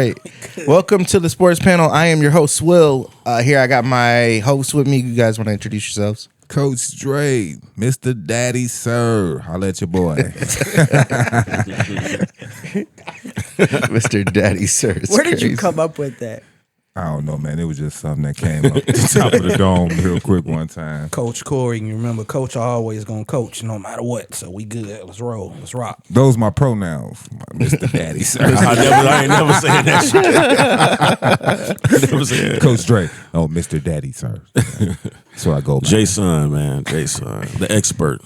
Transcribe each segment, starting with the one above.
right. Welcome to the sports panel. I am your host, Will. Here I got my host with me. You guys want to introduce yourselves? Coach Dre, Mr. Daddy Sir. Holla at your boy. Mr. Daddy Sir. It's Where did crazy. you come up with that? I don't know, man. It was just something that came up the top of the dome real quick one time. Coach Corey, you remember Coach always gonna coach no matter what. So we good. Let's roll. Let's rock. Those my pronouns, Mr. Daddy Sir. I ain't never saying that shit. I never said that. Coach Dre. Oh, Mr. Daddy Sir. So I go by. Jason, man. Jason, the expert.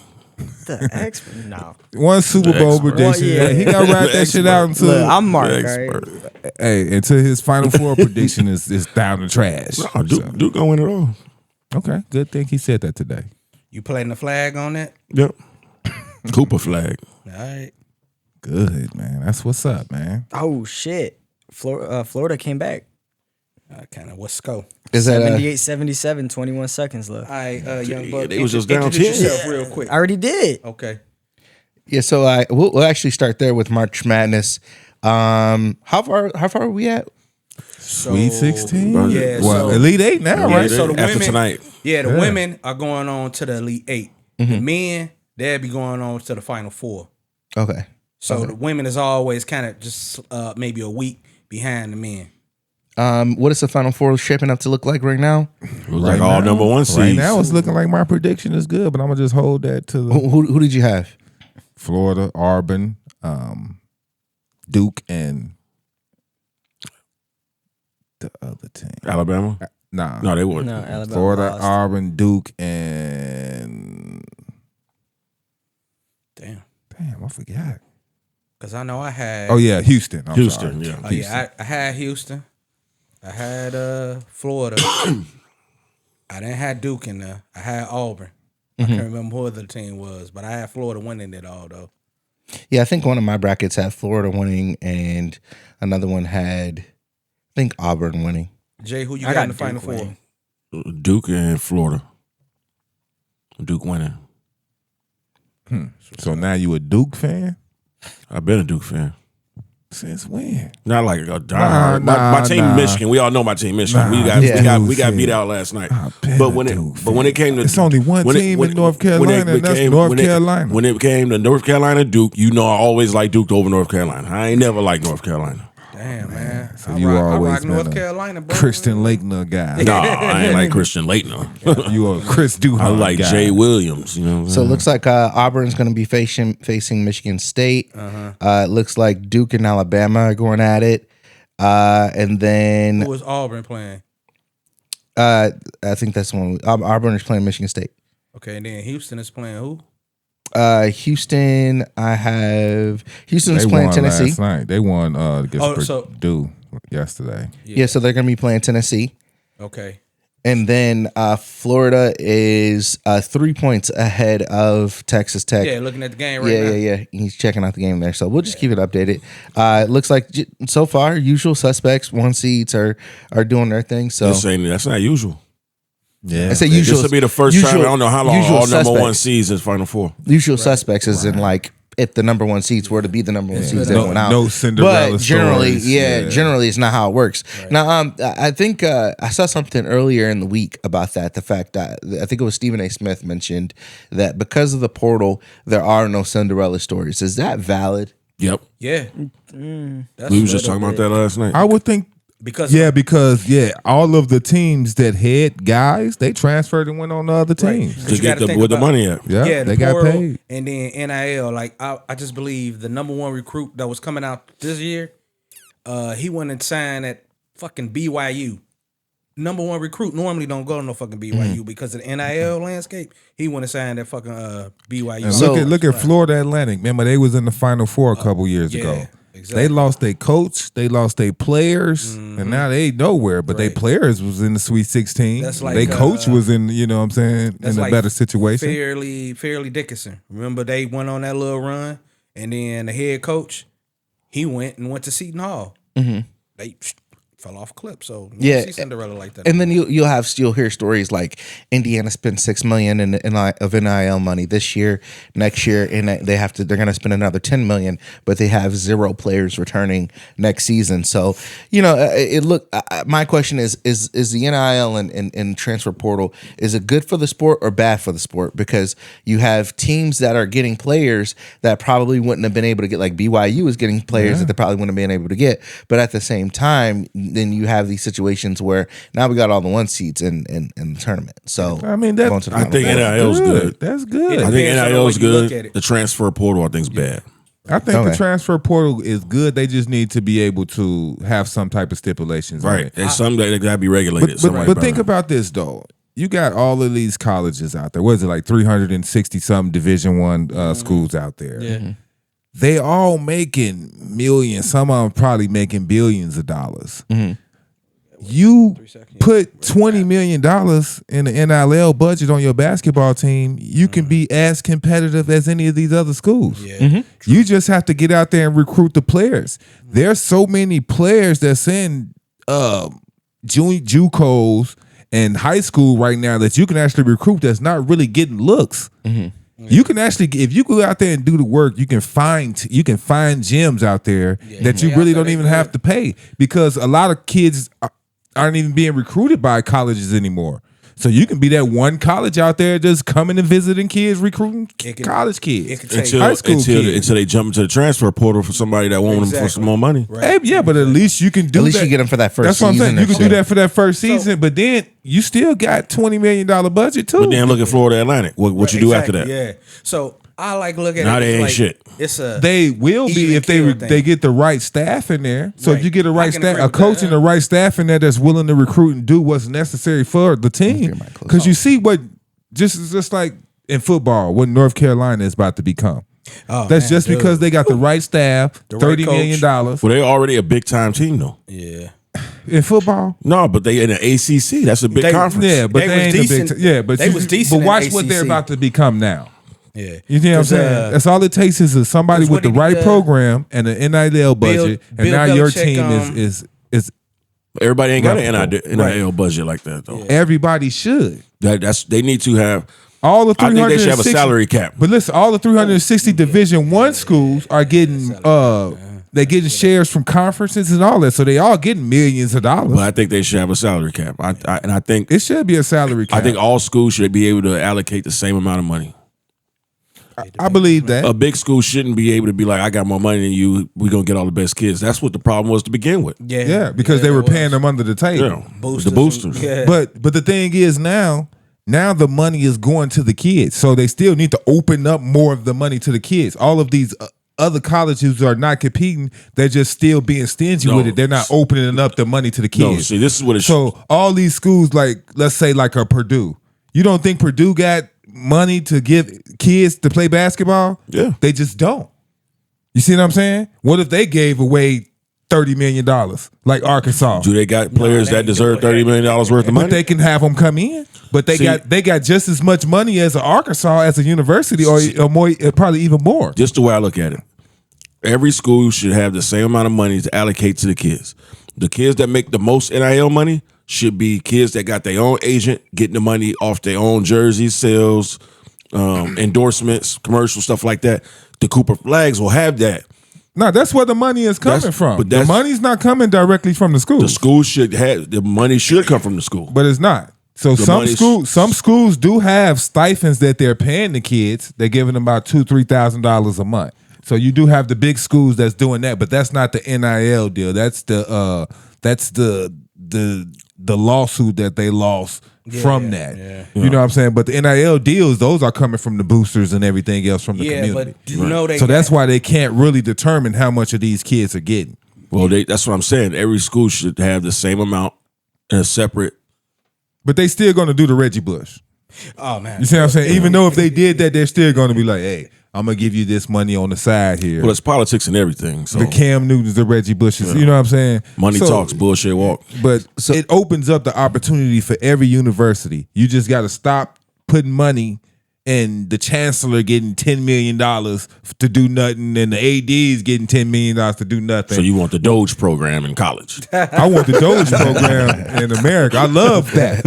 The expert? No. One Super The Bowl expert. prediction. Well, yeah. He got to write that shit out until, Look, I'm Mark, The right? expert. hey, until his Final Four prediction is down the trash. No, Duke gonna win it all. Okay, good thing he said that today. You playing the flag on that? Yep. Cooper flag. All right. Good, man. That's what's up, man. Oh, shit. Florida came back. Kind of. What's go? Is that 78-77, 21 seconds left. All right, young Yeah, buck. they was just down introduce 10. yourself real quick. I already did. Okay. Yeah, so we'll actually start there with March Madness. How far are we at? Sweet 16? Yeah, Well, so- Elite 8 now, Yeah, right? so the After women tonight. Yeah, the Yeah. women are going on to the Elite 8. The men, they'll be going on to the Final Four. Okay. So the women is always kind of just maybe a week behind the men. What is the Final Four shaping up to look like right now? Like all number one seeds. Right now, it's looking like my prediction is good, but I'm going to just hold that to the Who did you have? Florida, Auburn, Duke, and the other team. Alabama? Nah. No, they wouldn't. No, Alabama Florida, lost. Auburn, Duke, and Damn. damn, I forgot. Because I know I had. Oh yeah, Houston. I'm Houston, sorry. yeah. Oh, yeah, I had Houston. I had Florida. I didn't have Duke in there. I had Auburn. I can't remember who the team was, but I had Florida winning it all, though. Yeah, I think one of my brackets had Florida winning, and another one had, I think, Auburn winning. Jay, who you I got got in the Final Duke Four? winning. Duke and Florida. Duke winning. So now you a Duke fan? I've been a Duke fan. Since when? Not like a diehard. My team, nah. Michigan. We all know my team, Michigan. Nah, we got Duke beat fan. out last night. I've been But a when Duke it came to, It's only one team in North Carolina, and that's North Carolina. When it came to North Carolina Duke, you know I always like Duke over North Carolina. I ain't never liked North Carolina. Damn, man. So I you rock always been North a Carolina, bro. Christian Laettner guy. Nah, I ain't like Christian Laettner. You a Chris Duhon I like guy. Jay Williams. You know. What I'm So it saying? looks like Auburn's going to be facing Michigan State. It looks like Duke and Alabama are going at it. And then Who was Auburn playing? I think that's the one. Auburn is playing Michigan State. Okay, and then Houston is playing who? Houston's They playing won Tennessee. last night. They won against so- Purdue yesterday. Yeah, so they're going to be playing Tennessee. Okay. And then Florida is 3 points ahead of Texas Tech. Yeah, looking at the game right now. Yeah. He's checking out the game there. So we'll just keep it updated. It looks like so far, usual suspects, one seeds are doing their thing. So that's not usual. Yeah. I say usual. This will be the first time. I don't know how long usual all number one suspects. seeds is Final Four. Usual suspects is in like if the number one seeds were to be the number one seeds, they went out. No Cinderella But generally, stories. generally it's not how it works. Right. Now, I think I saw something earlier in the week about that. The fact that I think it was Stephen A. Smith mentioned that because of the portal, there are no Cinderella stories. Is that valid? Yep. Yeah. That's We was just talking about that last night. I would think because all of the teams that had guys, they transferred and went on to other teams. But to you get gotta think where the about- money at. Yeah, the they got portal paid. And then NIL, like I just believe the number one recruit that was coming out this year, he went and signed at fucking BYU. Number one recruit normally don't go to no fucking BYU because of the NIL landscape. He went and signed at fucking BYU. And So- look at Florida Atlantic. Remember, they was in the Final Four a couple years ago. Exactly. They lost their coach, they lost their players, and now they ain't nowhere. But their players was in the Sweet 16. That's like, their coach was in, you know what I'm saying, in a like better situation. Fairleigh Dickinson. Remember they went on that little run, and then the head coach, he went to Seton Hall. They fell off clip. So you Yeah, don't see Cinderella like that. And then you'll hear stories like Indiana spent $6 million of NIL money this year, next year, and they're going to spend another $10 million, but they have 0 players returning next season. So my question is the NIL and transfer portal, is it good for the sport or bad for the sport? Because you have teams that are getting players that probably wouldn't have been able to get, like BYU is getting players that they probably wouldn't have been able to get, but at the same time, then you have these situations where now we got all the 1 seeds in the tournament. So I mean, going to the I Final think Four. NIL's good. That's good. I think Depends on the NIL way is you look at good. it. The transfer portal, I think, is bad. I think Okay. the transfer portal is good. They just need to be able to have some type of stipulations on Right. it. It's something that got to be regulated. But think about this though. You got all of these colleges out there. What is it, like 360 something Division I schools out there? Yeah. They all making millions. Some of them probably making billions of dollars. You put $20 million in the NIL budget on your basketball team, you can be as competitive as any of these other schools. Yeah. You just have to get out there and recruit the players. There's so many players that's in JUCOs and high school right now that you can actually recruit that's not really getting looks. You can actually, if you go out there and do the work, you can find gyms out there that you really don't even have to pay, because a lot of kids aren't even being recruited by colleges anymore. So you can be that one college out there just coming and visiting kids, recruiting college kids, it can take- high school kids. until they jump into the transfer portal for somebody that want them for some more money. Hey, yeah, but at least you can do At least that. you get them for that first That's what I'm season saying. You or can so. do that for that first season, but then you still got $20 million budget too. But then look at Florida Atlantic. What you do after that? Yeah. So I like look at Now it. they it's ain't like, shit. It's a They will be even if keel they thing. get the right staff in there. So if Right. you get the I right can staff, agree a with coach that, and the right staff in there that's willing to recruit and do what's necessary for the team. mic close. Because you see what just like in football, what North Carolina is about to become. Oh, That's man, just dude. because they got the right staff, The right $30 million coach. Well, they're already a big time team though. Yeah. in football. No, but they in the ACC. That's a big They- conference. Yeah, but They they, was ain't decent. a big yeah, but They was decent But watch in what they're ACC. about to become now. Yeah. You know what I'm 'Cause, saying? That's all it takes is somebody 'cause with the what did right he, program and an NIL budget, and Bill now your Belichick, team is Everybody ain't got an Reputable. NIL budget like that though. everybody should. That's they need to have. All the I think they 360 should have a salary cap. But listen, all the 360 Division I schools are getting they're getting shares from conferences and all that, so they all getting millions of dollars. But I think they should have a salary cap. I think It should be a salary cap. I think all schools should be able to allocate the same amount of money. I believe that. A big school shouldn't be able to be like, I got more money than you. We're gonna get all the best kids. That's what the problem was to begin with. Yeah, because they were paying them under the table. Yeah, Boosters the boosters. Yeah. But the thing is now the money is going to the kids, so they still need to open up more of the money to the kids. All of these other colleges are not competing; they're just still being stingy No. with it. They're not opening up the money to the No, kids. see, this is what it should. So all these schools, like let's say like a Purdue, you don't think Purdue got money to give kids to play basketball? Yeah. They just don't. You see what I'm saying? What if they gave away $30 million like Arkansas? Do they got players they that ain't deserve doing $30 million worth of But money? they can have them come in. But they See- got just as much money as Arkansas as a university, or more, probably even more. Just the way I look at it. Every school should have the same amount of money to allocate to the kids. The kids that make the most NIL money should be kids that got their own agent, getting the money off their own jerseys, sales, endorsements, commercial stuff like that. The Cooper Flags will have that. No, that's where the money is coming That's- from. but The that's- money's not coming directly from the school. The school should have the money should come from the school. But it's not. So money's- some schools do have stipends that they're paying the kids. They're giving them about $2,000-$3,000 a month. So you do have the big schools that's doing that, but that's not the NIL deal. That's the lawsuit that they lost from that. You know what I'm saying? But the NIL deals, those are coming from the boosters and everything else from the Yeah, community. but you know they So that's got- why they can't really determine how much of these kids are getting. Well, that's what I'm saying. Every school should have the same amount in a separate. But they still going to do the Reggie Bush. Oh man. You see what I'm saying? Even though if they did that, they're still going to be like, hey, I'm going to give you this money on the side here. Well, it's politics and everything. So The Cam Newtons, the Reggie Bushes, you know what I'm saying? money So- talks, bullshit walk. But it opens up the opportunity for every university. You just got to stop putting money and the chancellor getting $10 million to do nothing, and the ADs getting $10 million to do nothing. So you want the Doge program in college? I want the Doge program in America. I love that.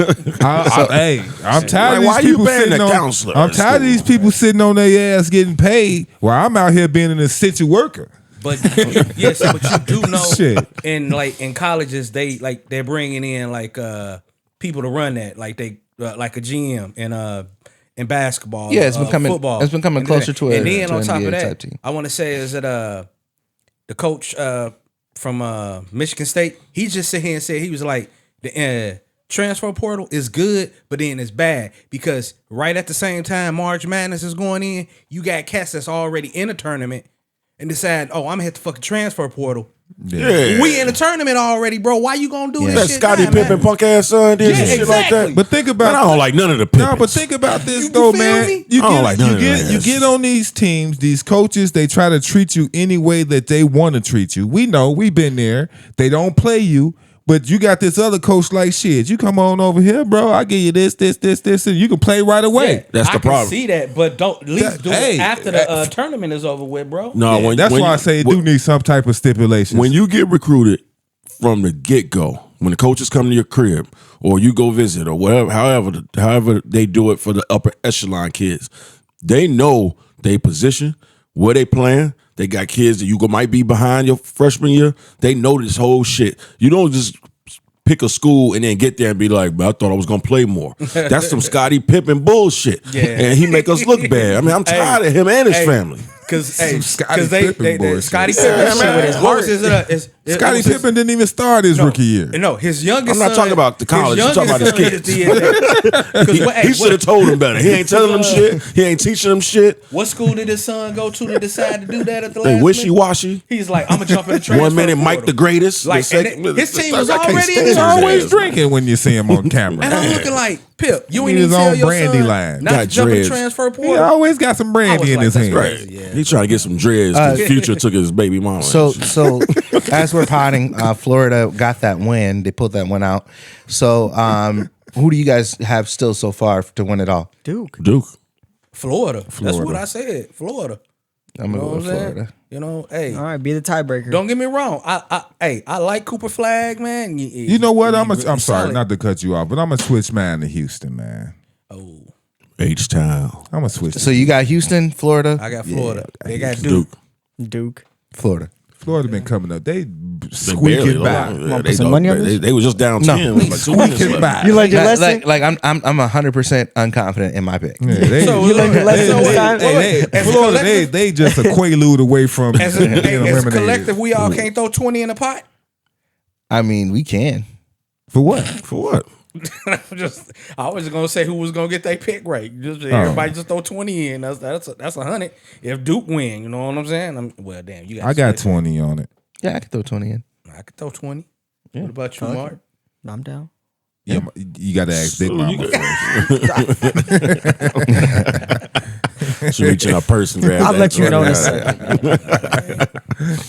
I'm tired Like, why of these you people banning sitting the on. counselor I'm in tired of school? these people sitting on their ass getting paid while I'm out here being an essential worker. But yes, but you do know, Shit. in colleges they're bringing in people to run that, like they like a GM in basketball. Yeah, it's becoming football. it's becoming closer to a and then to on an top of NBA that, type team. I want to say is that the coach from Michigan State, he just sit here and said he was like the transfer portal is good, but then it's bad because right at the same time March Madness is going in, you got cats that's already in a tournament and decide, oh, I'm gonna hit the fucking transfer portal. Yeah. We in the tournament already, bro. Why you gonna do Yeah. this That shit? Scottie now, Pippen man? punk ass son did some Yeah, shit like exactly. that. But think about Man, I don't like none of the Pippins. No, but think about this You though, feel man. me? You I don't get, like none you of get, that. you get on these teams, these coaches. They try to treat you any way that they want to treat you. We know, we've been there. They don't play you, but you got this other coach like shit. You come on over here, bro. I give you this, and you can play right away. Yeah, That's the I can problem. see that, but don't at least do Hey, it after the tournament is over with, bro. No, Yeah, when, that's when why I you- say it when- do need some type of stipulations. When you get recruited from the get go, when the coaches come to your crib or you go visit or whatever, however they do it for the upper echelon kids, they know their position, where they playing. They got kids that you might be behind your freshman year. They know this whole shit. You don't just pick a school and then get there and be like, "But I thought I was gonna play more." That's some Scottie Pippen bullshit. Yeah. And he make us look bad. I mean, I'm tired of him and his family. Because Scottie they Pippen bullshit. Scottie Yeah, Pippen man. shit with his What heart. was Scottie Pippen didn't even start his rookie year. No, his youngest. I'm not son- talking about the college. I'm talking about his kids. He should have told him better. He ain't telling them shit. He ain't teaching them shit. What school did his son go to decide to do that at the They last wishy minute? washy. He's like, I'm gonna jump in the transfer One minute, portal. Mike the greatest. Like, the second, and then his team was I can't already stand in He's the his always ass. drinking when you see him on camera. And I'm looking like, Pip, you ain't He even was tell on your brandy son line. not Got to jump in the dreads. transfer He portal. always got some I brandy was in like, his that's hand. crazy. Yeah. He trying to get some dreads. 'Cause Future took his baby mama. So as we're potting, Florida got that win. They pulled that one out. So who do you guys have still so far to win it all? Duke. Duke. Florida. That's what I said. Florida. I'm You gonna know go what with I'm saying? Florida. You know, hey, All right, be the tiebreaker. don't get me wrong. I like Cooper Flag, man. You know what? I'm sorry, solid. not to cut you off, but I'm gonna switch mine to Houston, man. Oh, H-Town. I'm gonna switch. So you got Houston, Florida, I got Florida. They got Duke. Duke. Duke. Florida. Florida been coming up. They They squeaking barely- by. yeah, Wanna they put some don't- money on they- this? They was just down 10. Like 2 minutes Squeaking left. by. You like your Like, lesson? like I'm 100% unconfident in my pick. Yeah, they, So, You learned your lesson so this wait, time? wait, wait. As a Florida, collective- they just a quaalude away from As a, being as a eliminated. collective, we all can't throw 20 in the pot. I mean, we can. For what? For what? I was just gonna say who was gonna get their pick right. Just everybody just throw 20 in. That's 100. If Duke win, you know what I'm saying? Well, damn, you got. I got 20 on it. Yeah, I can throw 20 in. I could throw 20. What about you, Mark? I'm down. Yeah, you got to ask Big Mama first. She reach in her purse and grab I'll that. let you know in a second.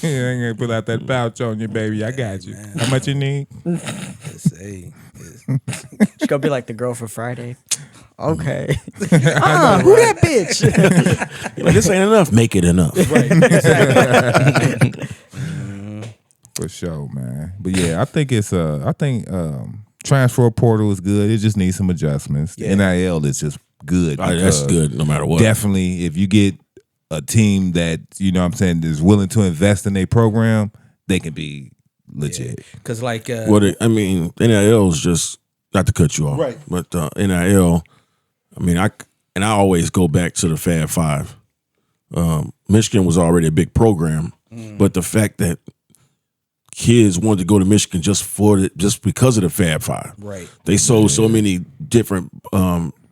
Yeah, I ain't gonna pull out that pouch on you, baby. I got you. How much you need? Say, She's gonna be like the girl for Friday. Okay. Who that bitch? Like, this ain't enough. Make it enough. For sure, man. But yeah, I think it's transfer portal is good. It just needs some adjustments. The NIL is just good. That's because good no matter what. Definitely, if you get a team that, you know what I'm saying, is willing to invest in a program, they can be legit. because like I mean, NIL is just, not to cut you off, Right. but NIL, I mean, I always go back to the Fab Five. Michigan was already a big program, but the fact that kids wanted to go to Michigan just because of the Fab Five, Right. They sold so many different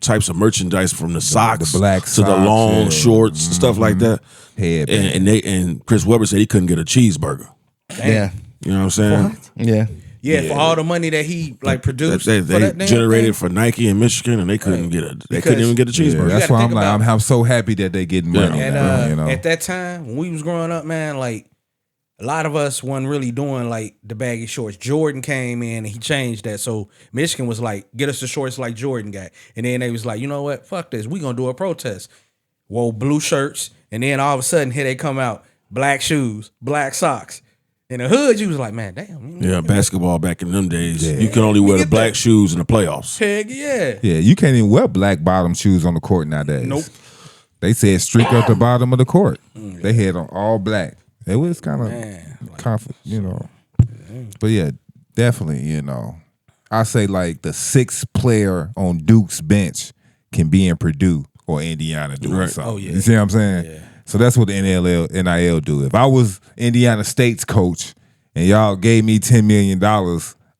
types of merchandise, from the socks the black to the socks, long yeah. shorts, stuff like that. Headband. And Chris Webber said he couldn't get a cheeseburger. Yeah. You know what I'm saying? Yeah. for all the money that he like produced, They for that damn generated thing. for Nike in Michigan, and they couldn't Because- couldn't even get a Yeah, cheeseburger. that's gotta why I'm think like, about- I'm so happy that they getting money. And now, you know? at that time when we was growing up, man, like a lot of us wasn't really doing like the baggy shorts. Jordan came in and he changed that. So Michigan was like, get us the shorts like Jordan got. And then they was like, you know what? Fuck this. We gonna do a protest. Wore blue shirts. And then all of a sudden here they come out, black shoes, black socks. In the hood, you was like, man, damn. Yeah, basketball back in them days, you can only wear the black shoes in the playoffs. Heck yeah. Yeah, you can't even wear black bottom shoes on the court nowadays. Nope. They said streak up the bottom of the court. They had on all black. It was kind of confident, you know. But yeah, definitely, you know. I say like the 6th player on Duke's bench can be in Purdue or Indiana doing something. Oh, yeah. You see what I'm saying? Yeah. So that's what the NIL do. If I was Indiana State's coach and y'all gave me $10 million,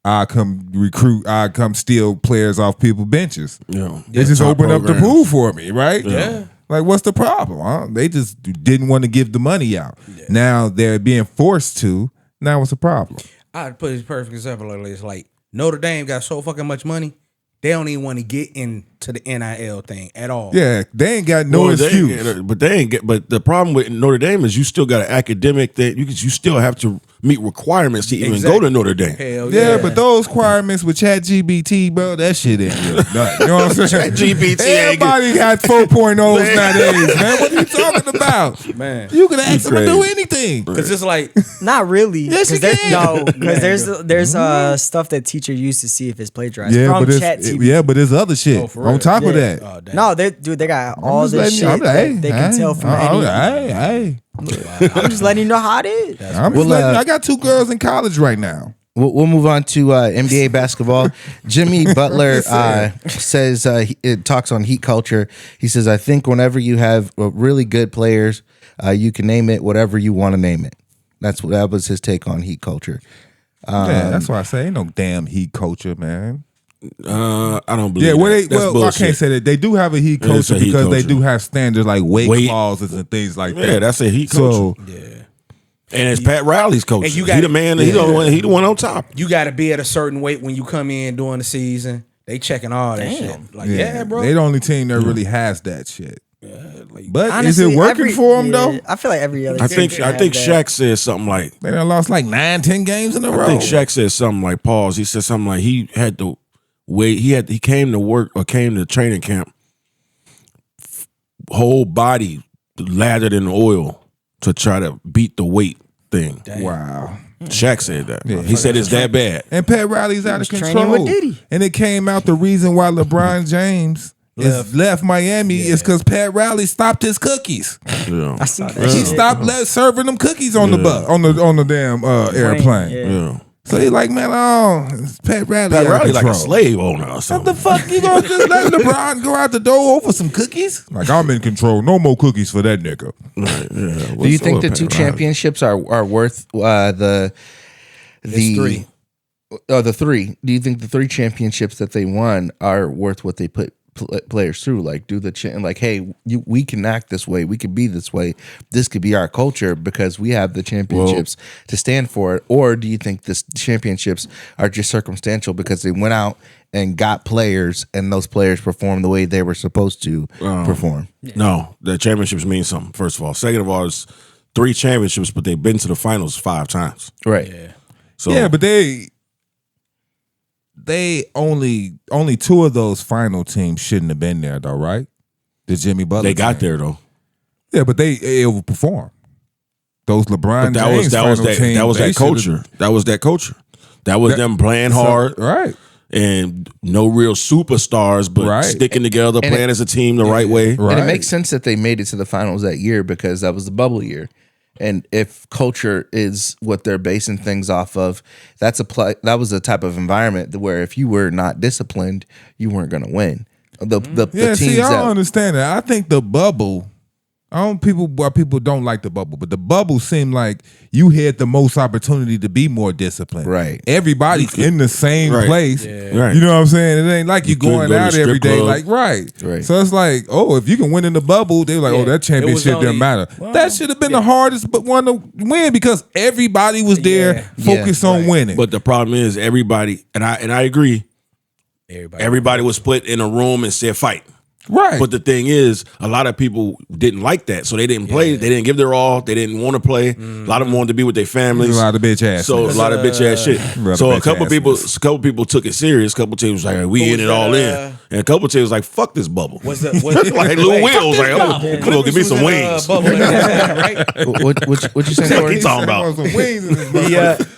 I'd come recruit, I'd come steal players off people's benches. Yeah. They just Top opened up the programs. pool for me, right? Yeah. Like, what's the problem? Huh? They just didn't want to give the money out. Yeah. Now they're being forced to. Now what's the problem? I'd put a perfect example like this. Like, Notre Dame got so fucking much money, they don't even want to get into the NIL thing at all. Yeah, they ain't got no excuse. But they ain't get. But the problem with Notre Dame is you still got an academic that you still have to meet requirements to even go to Notre Dame. Hell Yeah, but those requirements with ChatGPT, bro, that shit ain't really nothing. You know what I'm saying? ChatGPT Everybody got 4.0s nowadays, man. What are you talking about? Man. You can ask them to do crazy. anything. Because it's like, Not really. Yes, you can. No, because there's stuff that teacher used to see if it's plagiarized Yeah, from but ChatGPT. there's other shit Oh, for on real? top of Yeah. that. oh, damn. No, they got all I'm just this letting shit that they can tell from any. I'm just letting you know how it is. Well, I got 2 girls in college right now. We'll move on to NBA basketball. Jimmy Butler says it talks on heat culture. He says, I think whenever you have really good players, you can name it whatever you want to name it. That was his take on heat culture. Yeah, that's why I say ain't no damn heat culture, man. I don't believe. Yeah, That's bullshit. I can't say that. They do have a heat It is culture a heat because they culture. do have standards like weight clauses and things like that. Yeah, that's a heat culture. So yeah. And it's Pat Riley's coach. And you He got- the man. He the one on top. You got to be at a certain weight when you come in during the season. They checking all that shit. Like, yeah, bro. They the only team that really has that shit. Like, But Honestly, is it working for them though? I feel like every other. I team think have that. Shaq said something like. They done lost like 9-10 games in a row. I think Shaq said something like pause. He said something like he had to wait. He came to work or came to training camp, whole body lathered in oil to try to beat the weight thing. Wow. Shaq said that. Yeah. He said it's that bad. And Pat Riley's out of was training control. with Diddy. And it came out the reason why LeBron James left Miami is because Pat Riley stopped his cookies. Yeah. I see that He shit. stopped serving them cookies on the bus on the damn airplane. Yeah. Yeah. So he like, man, it's Pat Riley. Pat out of Riley like a control. slave owner or What something. the fuck? You gonna just let LeBron go out the door over some cookies? Like, I'm in control. No more cookies for that nigga. Right, yeah. Do you think What's the up, 2 Pat Riley? championships are worth the 3. Oh, the 3. Do you think the 3 championships that they won are worth what they put players through? Like, do the like, hey, we can act this way, we can be this way. This could be our culture because we have the championships to stand for it. Or do you think the championships are just circumstantial because they went out and got players and those players performed the way they were supposed to perform? No, the championships mean something. First of all, second of all, it's 3 championships, but they've been to the finals 5 times. Right. Yeah. So Yeah, but they only 2 of those final teams shouldn't have been there though, right? The Jimmy Butler. they got team. there though. Yeah, but they overperformed. Those LeBron But that James was final team, that was they that culture. That was that culture. That was them playing hard right? and no real superstars, but Right. sticking together, And playing as a team the right way. Right. And it makes sense that they made it to the finals that year because that was the bubble year. And if culture is what they're basing things off of, that was a type of environment where if you were not disciplined, you weren't going to win. The Yeah, teams see, I that don't understand that. I think the bubble. People don't like the bubble, but the bubble seemed like you had the most opportunity to be more disciplined. Right. Everybody's in the same Right. place. Right. You know what I'm saying? It ain't like you couldn't going go to out the every strip day. club. Like, right. Right. So it's like, oh, if you can win in the bubble, they're like, oh, that championship only- didn't matter. well, that should have been the hardest one to win because everybody was there focused on winning. But the problem is everybody, and I agree, everybody was put in a room and said fight. Right. But the thing is, a lot of people didn't like that, so they didn't play. They didn't give their all. They didn't want to play. A lot of them wanted to be with their families. A lot of bitch ass. So a lot of bitch ass shit. So a couple bitch people took it serious. A couple teams was like, we in it all in, and a couple teams was like, fuck this bubble. Was the like Lou Will was like, I'm gonna give me some wings. Right? What you saying? What Corey? he talking about? Some wings in this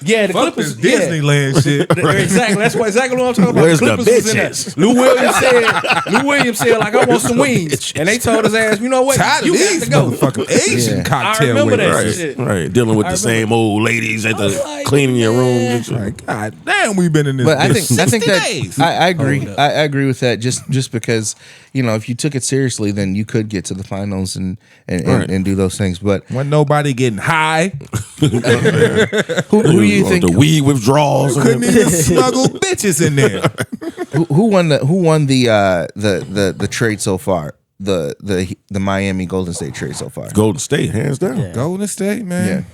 Yeah, the Fuck Clippers. this Disneyland shit. Exactly. That's exactly what I'm talking about. Where's the Clippers was in there. bitches? Lou Williams said, like, I want some wings. And they told his ass, you know what? Tired You of got these to go. motherfucking Asian Yeah. cocktail I remember that waiters. shit. Right, dealing with the same old ladies at the like, cleaning your room. And shit. Like, God damn, we've been in this. But I bitch think 60 that days. I agree. I agree with that. Just because if you took it seriously, then you could get to the finals and do those things. But Wasn't nobody getting high. who do you think the weed withdrawals? Couldn't even smuggle bitches in there. who won the trade so far? The Miami Golden State trade so far. Golden State, hands down. Golden State, man.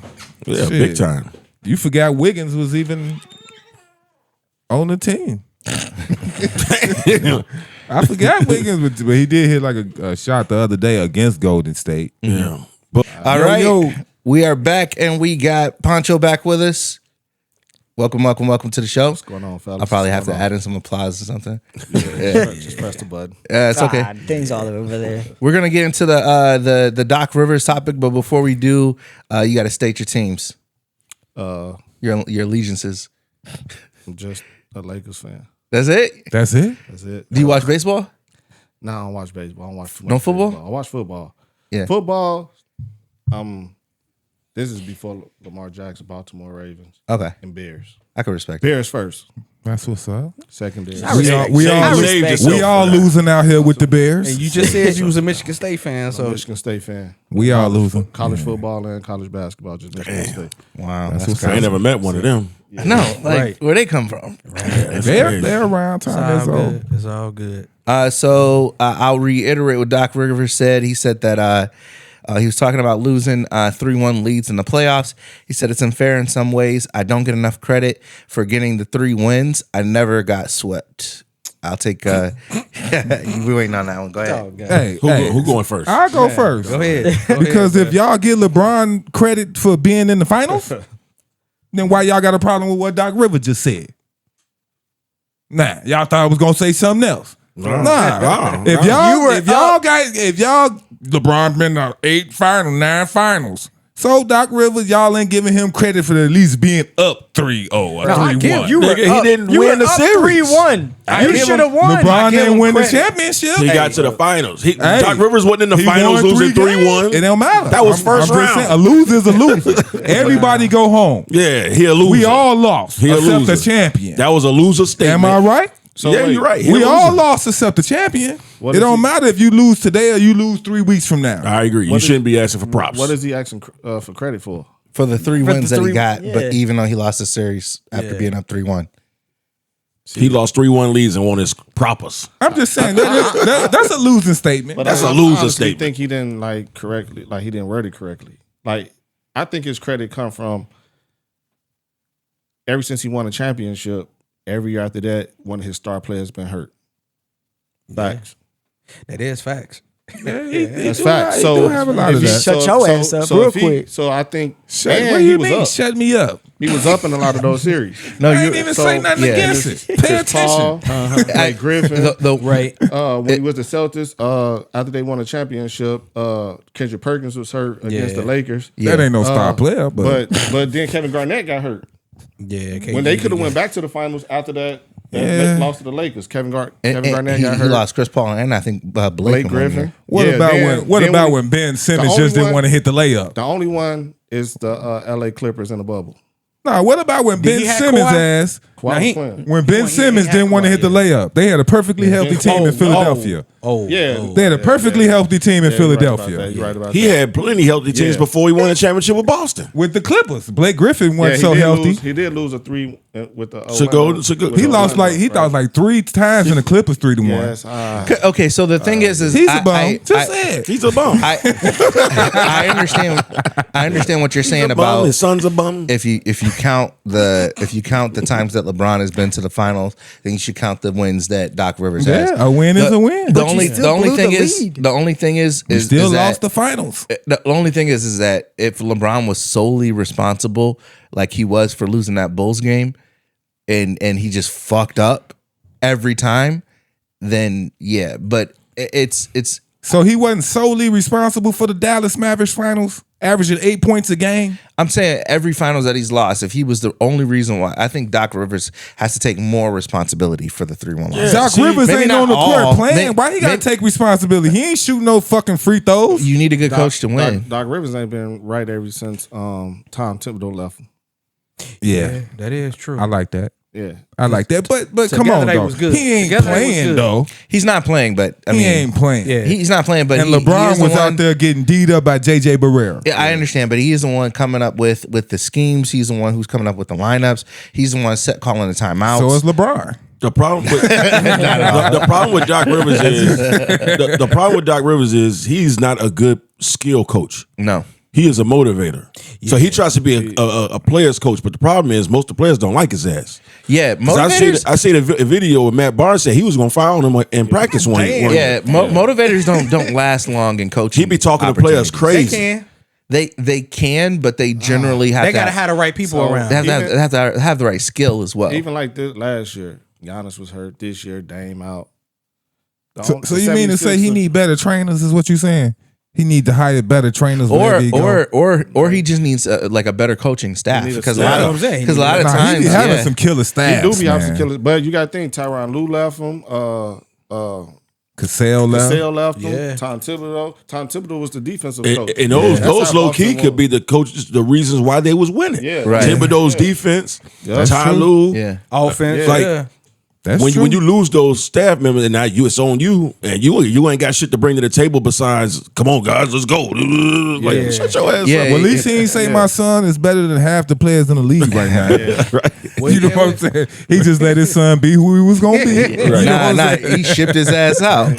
Yeah, Shit. big time. You forgot Wiggins was even on the team. I forgot Wiggins, but he did hit like a shot the other day against Golden State. Yeah. But All right, we are back, and we got Poncho back with us. Welcome to the show. What's going on, fellas? I'll probably have to add in some applause or something. Just press the button. It's okay. God, things all over there. We're gonna get into the Doc Rivers topic, but before we do, you got to state your teams, your allegiances. I'm just a Lakers fan. That's it. That's it? That's it. Do you watch baseball? No, I don't watch baseball. I don't watch too much No football? baseball. I watch football. Yeah. Football. This is before Lamar Jackson, Baltimore Ravens, Okay, and Bears. I can respect it. Bears first, That's what's up. second Bears. We all losing out here with the Bears. And you just said you was a Michigan State fan, so Michigan State fan. We all losing. College football and college basketball, just Michigan State. Wow, That's that's what's I ain't never met one of them. no, like where they come from. They're around time. That's all. It's all good. So I'll reiterate what Doc Rivers said. He said that he was talking about losing 3-1 leads in the playoffs. He said it's unfair in some ways. I don't get enough credit for getting the 3 wins. I never got swept. I'll take. We waiting on that one. Go ahead. Hey, Who going first? I'll go first. Go ahead. Because if y'all give LeBron credit for being in the finals, then why y'all got a problem with what Doc Rivers just said? Nah, y'all thought I was gonna say something else. Nah. If y'all LeBron been to 9 finals. So Doc Rivers, y'all ain't giving him credit for at least being up 3-0 or 3-1. He didn't win the series. 3-1. You should have won. LeBron didn't win the championship. He got to the finals. Doc Rivers wasn't in the He finals won losing 3-1. It don't matter. That was first I'm just round. saying, a loser's a loser. Everybody go home. Yeah, he a loser. We all lost He a except loser. the champion. That was a loser statement. Am I right? So yeah, wait, you're right. He We a all loser. lost except the champion. What It is don't he- matter if you lose today or you lose 3 weeks from now. I agree. You shouldn't be asking for props. What is he asking for credit for? For the 3 For the wins that he 3 got, yeah. but even though he lost the series after being up 3-1. He lost 3-1 leads and won his propers. I'm just saying that's a losing statement. But That's I a loser honestly statement. think he didn't he didn't word it correctly. Like I think his credit come from ever since he won a championship. Every year after that, one of his star players been hurt. Facts. That is facts. That's facts. So do have a lot of if he- that. Shut your ass up real if he- quick. So I think What and do he you was mean? up. Shut me up. He was up in a lot of those series. No, I you ain't even so- say nothing yeah, against it. Pay Chris Paul, attention. Blake Griffin. right. When he was the Celtics, after they won a championship, Kendrick Perkins was hurt against the Lakers. That ain't no star player, but But then Kevin Garnett got hurt. Yeah. When they could have went back to the finals after that, Yeah. lost to the Lakers. Kevin Garnett And got he hurt. lost Chris Paul and I think Blake Blake Griffin. what Yeah, about then- when then when Ben Simmons only just didn't one- want to hit the layup? The only one is the LA Clippers in the bubble. Nah, what about when Ben he have Simmons Kawhi? ass Kawhi was playing. when Ben Simmons didn't want to hit the layup? They had a perfectly healthy team in Philadelphia. Yeah. They had a perfectly healthy team in Yeah, you're right about Philadelphia. that. You're right about He that. had plenty healthy teams Yeah. before he won a championship with Boston. With the Clippers, Blake Griffin wasn't so he did healthy. He did lose a 3 with the So go- so go- with He the lost Orlando, he lost right? like 3 times in the Clippers 3-1. Yes. Okay, so the thing is He's a bum. I Just say it. He's a bum. I understand. I understand what you're saying He's a bum. about His son's a bum. if you count the times that LeBron has been to the finals, then you should count the wins that Doc Rivers has. Yeah, a win is a win. The But you only still blew the lead. the only thing is You still is lost that, the finals. the only thing is that if LeBron was solely responsible, like he was for losing that Bulls game, and he just fucked up every time, then yeah. But it's So he wasn't solely responsible for the Dallas Mavericks finals, averaging 8 points a game. I'm saying every finals that he's lost, if he was the only reason why, I think Doc Rivers has to take more responsibility for the 3-1 loss. Doc Rivers maybe ain't not on the court all. playing. Why he gotta take responsibility? He ain't shooting no fucking free throws. You need a good coach to win. Doc Rivers ain't been right ever since Tom Thibodeau left him. Yeah, That is true. I like that. Yeah. I like that. But come Together on, they though. was good. He ain't Together they was playing good. though. He's not playing, but I He mean, ain't playing. Yeah. he's not playing. But And he LeBron is the was one, out there getting D'd up by JJ Barrera. Yeah, I understand, but he is the one coming up with the schemes. He's the one who's coming up with the lineups. He's the one calling the timeouts. So is LeBron. The problem with the problem with Doc Rivers is the problem with Doc Rivers is he's not a good skill coach. no. He is a motivator. So he tries to be a player's coach, but the problem is most of the players don't like his ass. Yeah, 'Cause motivators. I see a video where Matt Barnes said he was going to fire on him in practice one. Yeah, motivators don't last long in coaching. He be talking to players opportunities. crazy. They can, but they generally have They to gotta have the right people around. they have to have the right skill as well. Even like this last year, Giannis was hurt. This year, Dame out. So you mean to say he need better trainers? Is what you saying? He need to hire better trainers, wherever he go. or he just needs like a better coaching staff He need a because staff. a That's what I'm saying. lot of Nah, times he be having yeah. some killer He staffs. do be having some man. killers, but you got to think Tyronn Lue left him. Cassell left. Cassell left him. Yeah. Tom Thibodeau was the defensive coach. And those That's how low key Boston could won. be the coaches, the reasons why they was winning. Yeah. Right. Thibodeau's defense, That's Ty true. Lue. Yeah. Offense. Like, yeah. That's When true. you lose those staff members and now it's on you and you ain't got shit to bring to the table besides come on guys, let's go. Like shut your ass Yeah, up. Well, at least he ain't say my son is better than half the players in the league right now. You know what I'm saying? He just let his son be who he was gonna be. You know what I'm saying? He shipped his ass out.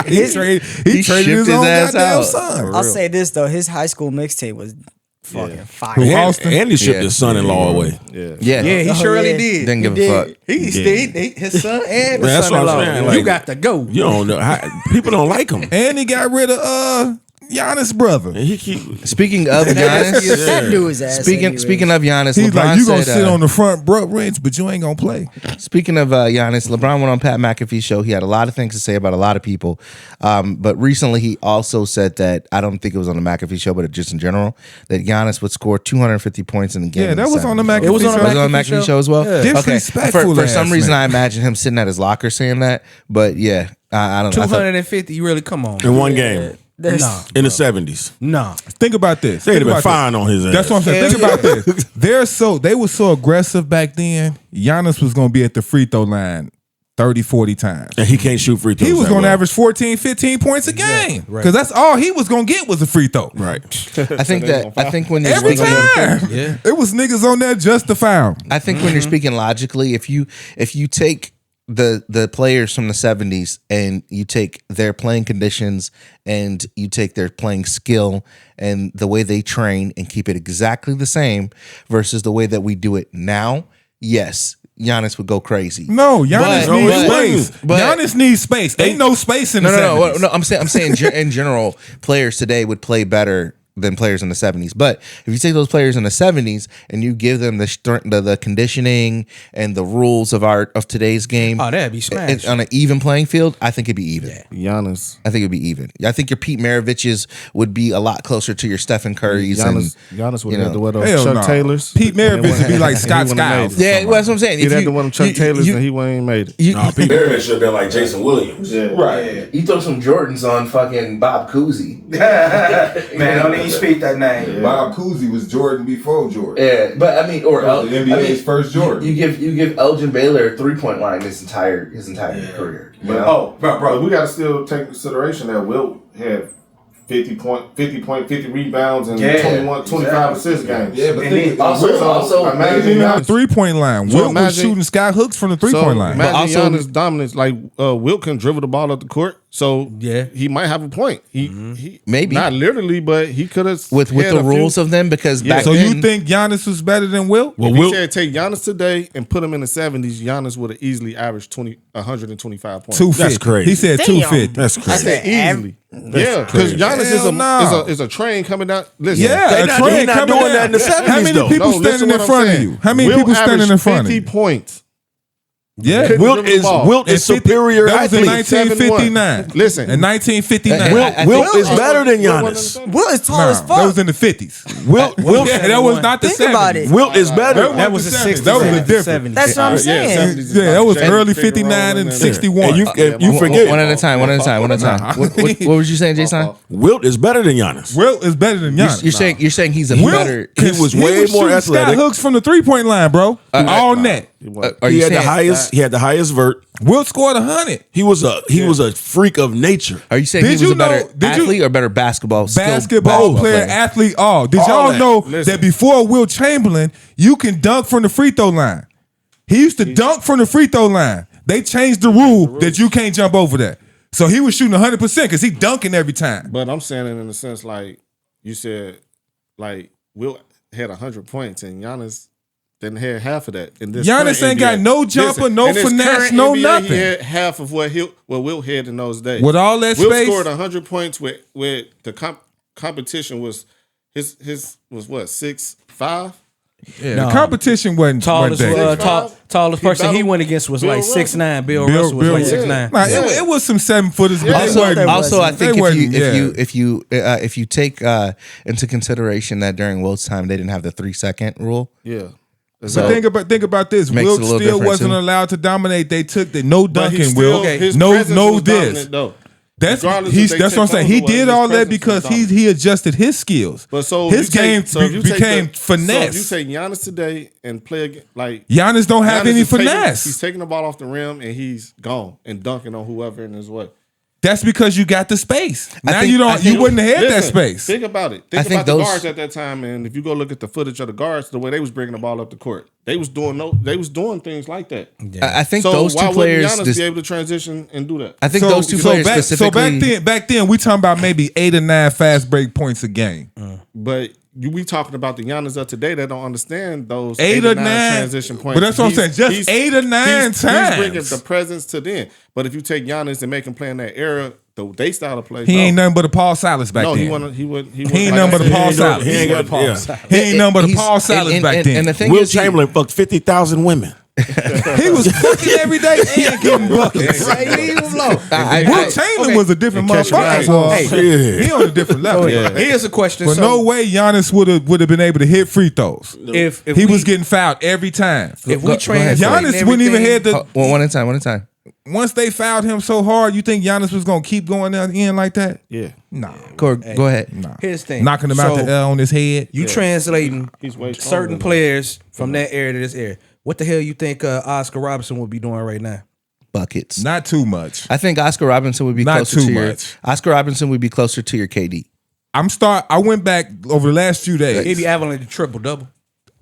He traded his shipped his own ass goddamn out. son. I'll say this though, his high school mixtape was fucking Who, fire. Austin? And he shipped Yeah. his son-in-law away. Yeah. Yeah, Yeah, he Oh, surely yeah. did. didn't give He a did. fuck. He stayed his son and Man, his that's what I'm son-in-law. saying, You like- got to go. You don't know people don't like him. And he got rid of Giannis' brother. And he keep Speaking of Giannis, That dude was ass. speaking of Giannis, He's LeBron like, you gonna said, sit on the front bench, but you ain't gonna play. Speaking of Giannis, LeBron went on Pat McAfee's show. He had a lot of things to say about a lot of people. But recently he also said that, I don't think it was on the McAfee show, but just in general, that Giannis would score 250 points in the game. Yeah, in that the was on the 70s. McAfee was on show. the Was it on the McAfee McAfee show as well? Yeah. Disrespectful For some ass reason, man. I imagine him sitting at his locker saying that. But yeah, I don't know. I thought- 250, you really come on. in one game Nah. in the 70s. Nah. Think about this. They'd Think have been about fine on his ass. That's what I'm saying. Think about this. They were so aggressive back then. Giannis was gonna be at the free throw line 30, 40 times. And he can't shoot free throws. He was that going to well. average 14, 15 points a game. right. Because that's all he was going to get was a free throw. Right. I think when you're Every speaking, time. Yeah. It was niggas on there just to foul. I think when you're speaking logically, if you take the players from the 70s and you take their playing conditions and you take their playing skill and the way they train and keep it exactly the same versus the way that we do it now, yes, Giannis would go crazy. No, Giannis But- needs but- space. but- Giannis needs space. Ain't no space in the 70s. No. I'm saying in general, players today would play better than players in the 70s. But if you take those players in the 70s and you give them the conditioning and the rules of today's game, Oh, that'd be smashed. on an even playing field, I think it'd be even. Giannis. I think it'd be even. I think your Pete Maraviches would be a lot closer to your Stephen Currys. Giannis would you have know. to wear those Hell Chuck no. Taylors. Pete Maravich would be like Scott He wouldn't have Skiles. made it. Yeah, well, that's what I'm saying. He'd If have you- to wear them Chuck you- Taylors you- and he wouldn't made it. You, Pete Maravich should have been like Jason Williams. right. You throw some Jordans on fucking Bob Cousy. Man, don't even speak that name. Bob Cousy was Jordan before Jordan. Yeah, but I mean, or The NBA's first Jordan. You give Elgin Baylor a 3-point line his entire career. You know? Bro, we got to still take consideration that Wilt had 50 rebounds and Yeah, 25 assist games. Yeah, but And think he also imagine The 3-point line. So Wilt was imagine- shooting sky hooks from the 3-point line. Imagine also- Giannis' dominance. Like Wilt can dribble the ball up the court. So Yeah. he might have a point. He Maybe. not literally, but he could have with the rules of them because back So then, you think Giannis was better than Wilt? Well, If you Wilt, said take Giannis today and put him in the 70s, Giannis would have easily averaged 125 points. 250. That's crazy. He said Damn. 250. that's I crazy. said easily. Yeah, because Giannis Hell no. is a train coming down. Listen, Yeah, They a not- train he not coming doing down. that in the 70s, How many though. people No, listen standing in what I'm front of saying. you? How many Wilt people standing averaged in front of 50 you? points. Yeah, Couldn't Wilt dribble the is ball. Wilt is And 50 superior That was in athlete. 1959. Listen. in 1959. Wilt is better than Wilt Giannis. Will is tall Nah, as that fuck. was in the 50s. Wilt Yeah, that was not the Think 70s. about it. Wilt is better. That was the 70s. 60s. That was the and difference. 70s. That's what I'm saying. 70s is Yeah, that was about early James 59 and Finger 61. And you forget, one at a time. One at a time. One at a time. What was you saying, Jason? Wilt is better than Giannis. Wilt is better than Giannis. You're saying he's a Wilt, better. He was way more shooting athletic. Sky hooks from the 3-point line, bro. All net. Are He you had the saying? highest. He had the highest vert. Wilt scored 100. He was a freak of nature. Are you saying Did he was you a better know- did you- athlete or better basketball Basketball player, athlete, all. Did y'all that. know Listen. that before Wilt Chamberlain, you can dunk from the free throw line? He used to dunk from the free throw line. They changed the rule that you can't jump over that. So he was shooting 100% because he dunking every time. But I'm saying it in the sense like you said, like Wilt had 100 points and Giannis didn't have half of that. In this Giannis current ain't got NBA. no jumper, no in this finesse, current no NBA, nothing. He had half of what Wilt had in those days. With all that Wilt space? scored 100 points with the competition was his was what 6'5". Yeah, No. the competition wasn't Tallest that. tallest person he battled went against was Bill like Russell. 6'9". Bill Russell was like 6'9". Nah, it was some 7-footers, but Also, they wasn't. also, I they think wasn't, if you take into consideration that during Wilt's time they didn't have the 3-second rule. Yeah. But So- think about this. Makes Wilt it a little still different, wasn't too. allowed to dominate. They took the no But he dunking. still- Will his no presence was this. dominant, though. That's Regardless if they that's what I'm took saying. He over, did his all that presence because was dominant. he adjusted his skills. But so his game if you take became the- finesse. So if you take Giannis today and play like Giannis don't have Giannis any is taking- finesse. he's taking the ball off the rim and he's gone and dunking on whoever in his way. That's because you got the space. Now think- you I don't. think- You wouldn't have had that Listen, space. Think about it. Think I think about the those- guards at that time, and if you go look at the footage of the guards, the way they was bringing the ball up the court, they was doing things like that. I think So those why two wouldn't players. Giannis be able to transition and do that? I think those two players specifically. back then we talking about maybe 8 or 9 fast break points a game. But we talking about the Giannis of today that don't understand those 8 or 9 transition points. But that's what I'm saying. Just 8 or 9 He's bringing times. the presence to them. But if you take Giannis and make him play in that era, they style of play. He ain't nothing but a Paul Silas back No, then. he wasn't. He ain't nothing but a Paul Silas. He ain't got He ain't nothing but a He's- Paul Silas back then. And the thing Will is, Chamberlain fucked 50,000 women. He was fucking every day and getting buckets. Will Chamberlain was a different motherfucker. Well, he on a different level. Here's a question. But So no way Giannis would have been able to hit free throws. if He was getting fouled every time. if Go we ahead. translate Giannis wouldn't even have the. well, one at a time. One at a time. Once they fouled him so hard, you think Giannis was gonna keep going down in like that? Yeah, Nah, Go ahead. nah. Here's the thing. Knocking him out So, the L on his head. You translating he's way stronger certain than players from that era to this era. What the hell you think Oscar Robertson would be doing right now? Buckets. Not too much. I think Oscar Robinson would be Not closer too to your. much. Oscar Robinson would be closer to your KD. I went back over the last few days. He'd be avalanche triple double.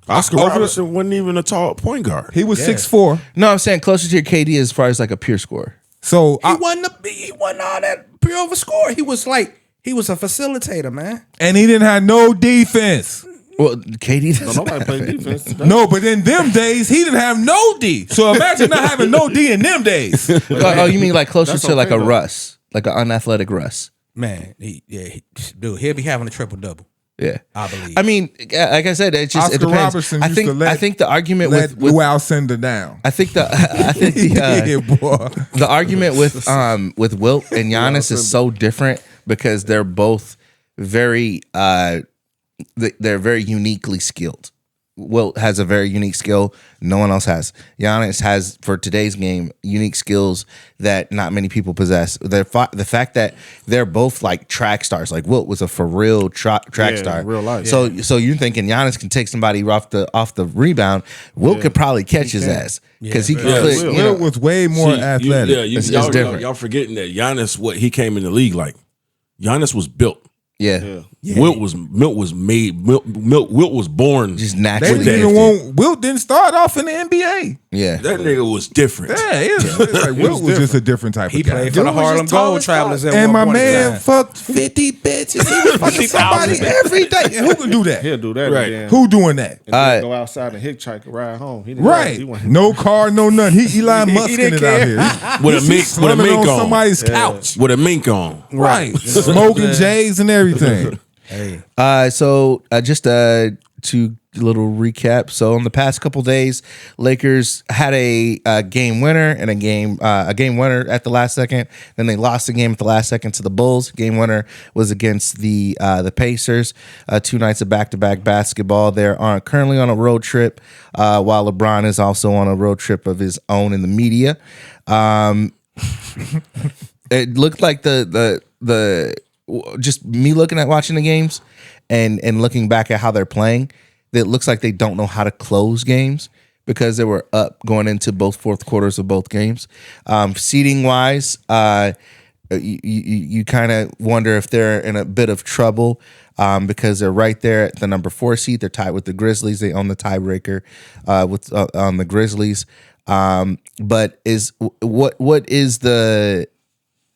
Oscar Robertson wasn't even a tall point guard. He was 6'4". No, I'm saying closer to your KD as far as like a pure scorer. So He wasn't all that pure of a scorer. He was a facilitator, man. and he didn't have no defense. Well, KD doesn't. nobody play defense. No, but in them days, he didn't have no D. So imagine not having no D in them days. Oh, you mean like closer That's to like okay, a though. Russ, like an unathletic Russ? Man, he'll be having a triple double. Yeah, I believe. I mean, like I said, it just it Oscar depends. Robertson I used to think let- I think the argument Let with Luau Sender down. I think the Yeah, boy. the argument with Wilt and Giannis is so different because they're both very they're very uniquely skilled. Wilt has a very unique skill no one else has. Giannis has, for today's game, unique skills that not many people possess. The fact that they're both like track stars, like Wilt was a for real track star, real life. So you're thinking Giannis can take somebody off the rebound. Wilt could probably catch his ass because he could. Will. You know, Will was way more athletic. It's different. Y'all forgetting that Giannis, what he came in the league like. Giannis was built. Yeah. Wilt was made. Wilt was born. Just They naturally. didn't even want Wilt didn't start off in the NBA. Yeah. That nigga was different. Yeah, it's like Wilt was just a different type He of guy. played for the Harlem Gold Travelers at And my one point in man time. fucked 50 bitches. He was fucking somebody every day. And who can do that? He'll do that. Right. Again. Who doing that? And then go outside and hitchhike a ride home. He didn't Right. He wasn't- No car, no nothing. He Elon Musking it out here. With a mink, with a Slumming mink on on. somebody's couch. With a mink on. Right. Smoking J's and everything. So just to little recap. So in the past couple days, Lakers had a game winner and a game winner at the last second. Then they lost the game at the last second to the Bulls. Game winner was against the Pacers. 2 nights of back-to-back basketball. They're currently on a road trip, while LeBron is also on a road trip of his own in the media. It looked like the just me looking at watching the games and looking back at how they're playing, it looks like they don't know how to close games because they were up going into both fourth quarters of both games. Seating wise, you kind of wonder if they're in a bit of trouble because they're right there at the number 4 seed. They're tied with the Grizzlies. They own the tiebreaker on the Grizzlies. But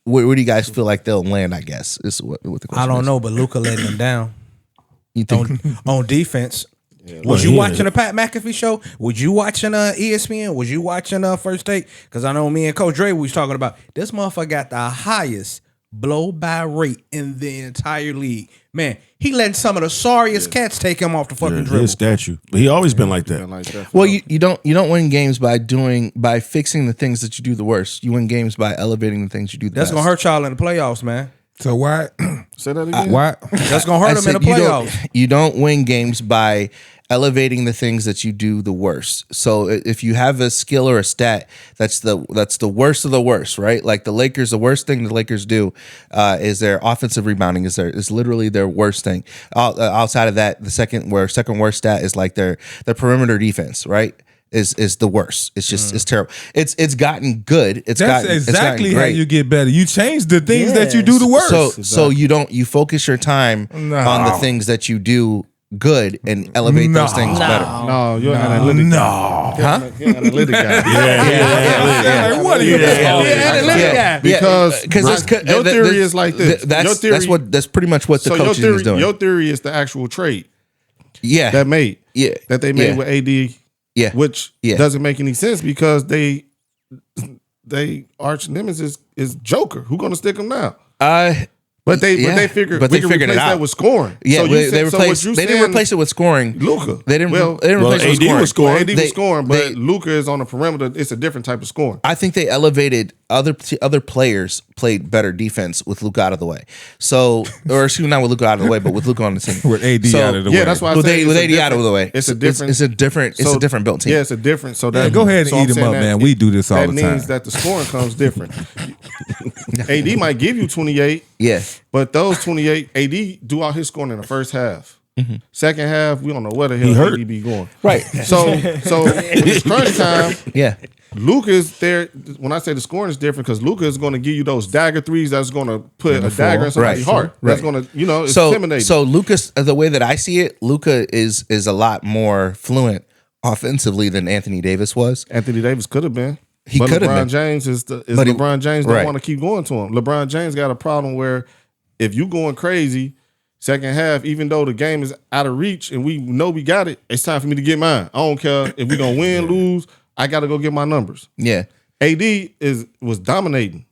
where do you guys feel like they'll land? I guess is what the question I don't is. know, but Luka letting them down You think? on defense. Was you watching the Pat McAfee show? Was you watching ESPN? Was you watching First Take? Because I know me and Coach Dre was talking about this motherfucker got the highest blow by rate in the entire league. Man, he letting some of the sorriest cats take him off the fucking dribble. His statue. But he always been like that. like that. Well, you don't win games by fixing the things that you do the worst. You win games by elevating the things you do the That's best. gonna hurt y'all in the playoffs, man. So why? Say that again. Why? That's gonna hurt I them in said the playoffs. you don't win games by elevating the things that you do the worst. So if you have a skill or a stat that's the worst of the worst, right? Like the Lakers, the worst thing the Lakers do is their offensive rebounding is literally their worst thing. Outside of that, the second worst stat is like their perimeter defense, right? Is the worst. It's just it's terrible. It's gotten good. It's That's gotten exactly how great. you get better. You change the things that you do the worst. So you focus your time on the things that you do good and elevate those things better. No, you're an analytic. No. Huh? You're an analytic guy. Like, what are you Because your theory is like this. That's pretty much what the So coaching is doing. your theory is the actual trade Yeah, that made yeah, that they made yeah. with AD. Yeah. Which Yeah. doesn't make any sense because they arch nemesis is Joker. Who gonna stick him now? But they figured but we they can figured it replace out. that with scoring. Yeah, So you they said- so what replaced. you They didn't saying- replace it with scoring. Luka. They didn't. Well, they didn't replace it with AD scoring. was scoring. AD was scoring, but they- Luka is on the perimeter. It's a different type of scoring. I think they elevated other players played better defense with Luka out of the way. So, or excuse me, not with Luka out of the way, but with Luka on the team. With AD out of the way. Yeah, that's why I With said AD, it's with a AD out of different- the way, It's a different. It's a different built team. Yeah, it's a different. So that go ahead and so eat I'm 'em saying up, that man. We do this all that the means time. that the scoring comes different. AD might give you 28, Yeah. but those 28, AD do all his scoring in the first half. Second half, we don't know where the hell He hurt. AD be going. Right. So when it's crunch time, Yeah. Luka's there. When I say the scoring is different, because Luka is going to give you those dagger threes. That's going to put a dagger in somebody's Right. heart. That's Right. going to, it's So intimidating. so Lucas, the way that I see it, Luka is a lot more fluent offensively than Anthony Davis was. Anthony Davis could have been. He But could have LeBron been. James is But he- LeBron James don't right. want to keep going to him. LeBron James got a problem where if you going crazy second half, even though the game is out of reach and we know we got it, it's time for me to get mine. I don't care if we gonna win, lose. I got to go get my numbers. Yeah. AD was dominating.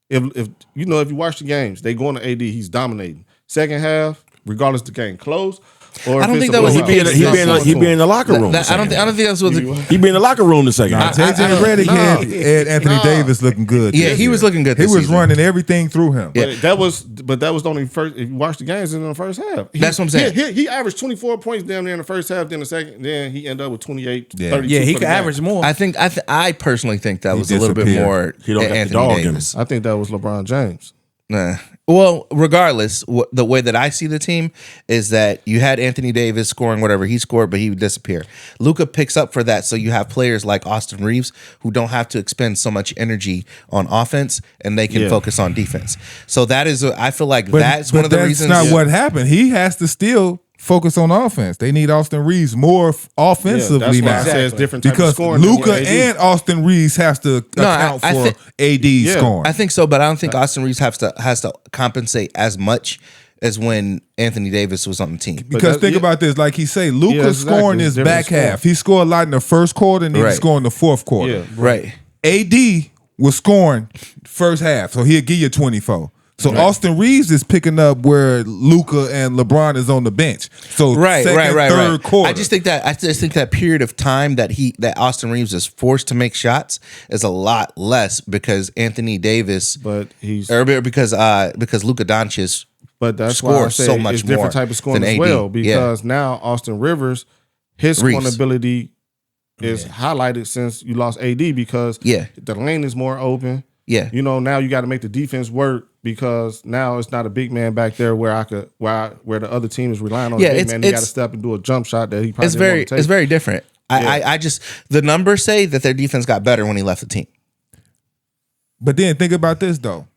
If you watch the games, they going to AD. He's dominating. Second half, regardless the game close. Or I if don't it's think a that was blowout, He the be in the locker room. I don't think that's what. He be in the locker room the second. JJ Redick had Anthony Davis looking good. Yeah, this he year. was looking good He this was season. running everything through him. But that was only first. If you watch the games in the first half, That's what I'm saying. He averaged 24 points down there in the first half. Then the second, then he ended up with 28, Yeah. 32. Yeah, he for could the game. average more. I think I personally think that He was a little bit disappeared. more He don't got the Anthony dog in him. Davis. I think that was LeBron James. Nah. Well, regardless, the way that I see the team is that you had Anthony Davis scoring whatever he scored, but he would disappear. Luka picks up for that, so you have players like Austin Reeves who don't have to expend so much energy on offense, and they can focus on defense. So that is, I feel like that's one of the reasons. That's not what happened. He has to still focus on offense. They need Austin Reeves more offensively now. That's why I say it's different type because of scoring. Luka and Austin Reeves has to account for AD scoring. I think so, but I don't think Austin Reeves has to compensate as much as when Anthony Davis was on the team. Because think about this, like he say, Luka scoring his back half. He scored a lot in the first quarter and then he scored in the fourth quarter. Yeah. Right. AD was scoring first half, so he'll give you 24. So Austin Reeves is picking up where Luka and LeBron is on the bench. So third quarter. I just think that period of time that Austin Reeves is forced to make shots is a lot less because Anthony Davis, because Luka Doncic. But that's why I say so much it's different type of scoring as well. Because now Austin Rivers, his scoring ability is highlighted since you lost AD because the lane is more open. Yeah. You know, now you got to make the defense work because now it's not a big man back there where the other team is relying on the big man. He got to step and do a jump shot that he probably didn't want to take. It's very different. I just, the numbers say that their defense got better when he left the team. But then think about this though.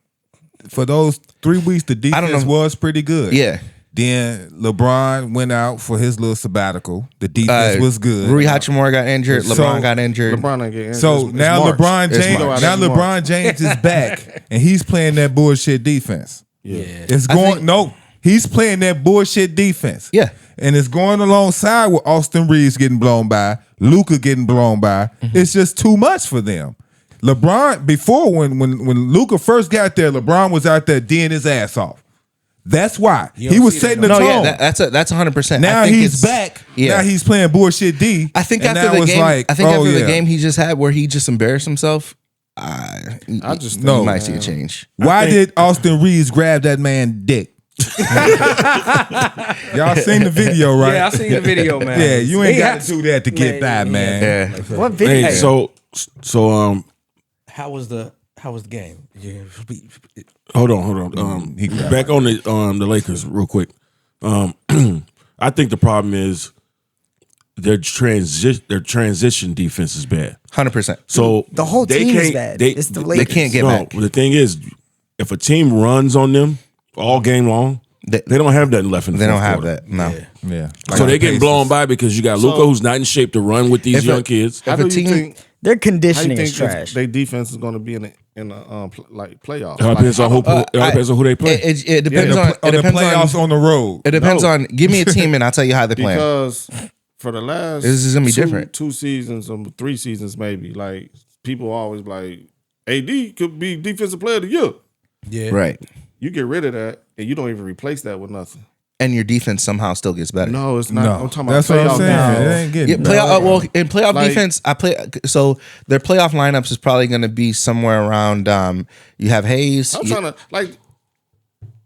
For those 3 weeks, the defense was pretty good. Yeah. Then LeBron went out for his little sabbatical. The defense was good. Rui Hachimura got injured. LeBron got injured. LeBron ain't get injured. So now LeBron James is back and he's playing that bullshit defense. Yeah. He's playing that bullshit defense. Yeah. And it's going alongside with Austin Reeves getting blown by, Luka getting blown by. It's just too much for them. LeBron, before when Luka first got there, LeBron was out there D'ing his ass off. That's why he was setting the tone. Yeah, that's 100%. Now he's back. Yeah. Now he's playing bullshit D. I think after the game, after the game he just had where he just embarrassed himself, I just know you might see a change. Why did Austin Reeves grab that man dick? Y'all seen the video, right? Yeah, I seen the video, man. Yeah, you ain't got to do that to get that, man. Yeah. What video? Hey, so how was the game? Yeah. Hold on. Back on the Lakers real quick. I think the problem is their transition defense is bad. 100%. So the whole team is bad. It's the Lakers. They can't get back. The thing is, if a team runs on them all game long, they don't have that left in the They don't fourth have quarter. that. No. Yeah. So they're getting blown by because you got Luka who's not in shape to run with these young kids. How do you think their conditioning is trash? Their defense is going to be in the playoffs. It depends on who they play. It depends on the playoffs on the road. It depends on. Give me a team and I'll tell you how they play. Because for the last this is gonna be different. 2 seasons, 3 seasons maybe. Like people always like AD could be defensive player of the year. Yeah. Right. You get rid of that and you don't even replace that with nothing. And your defense somehow still gets better. No, it's not. No. I'm talking about That's what I'm playoff saying. defense. It ain't getting Well, in playoff Like- defense, so their playoff lineups is probably going to be somewhere around. You have Hayes. I'm trying to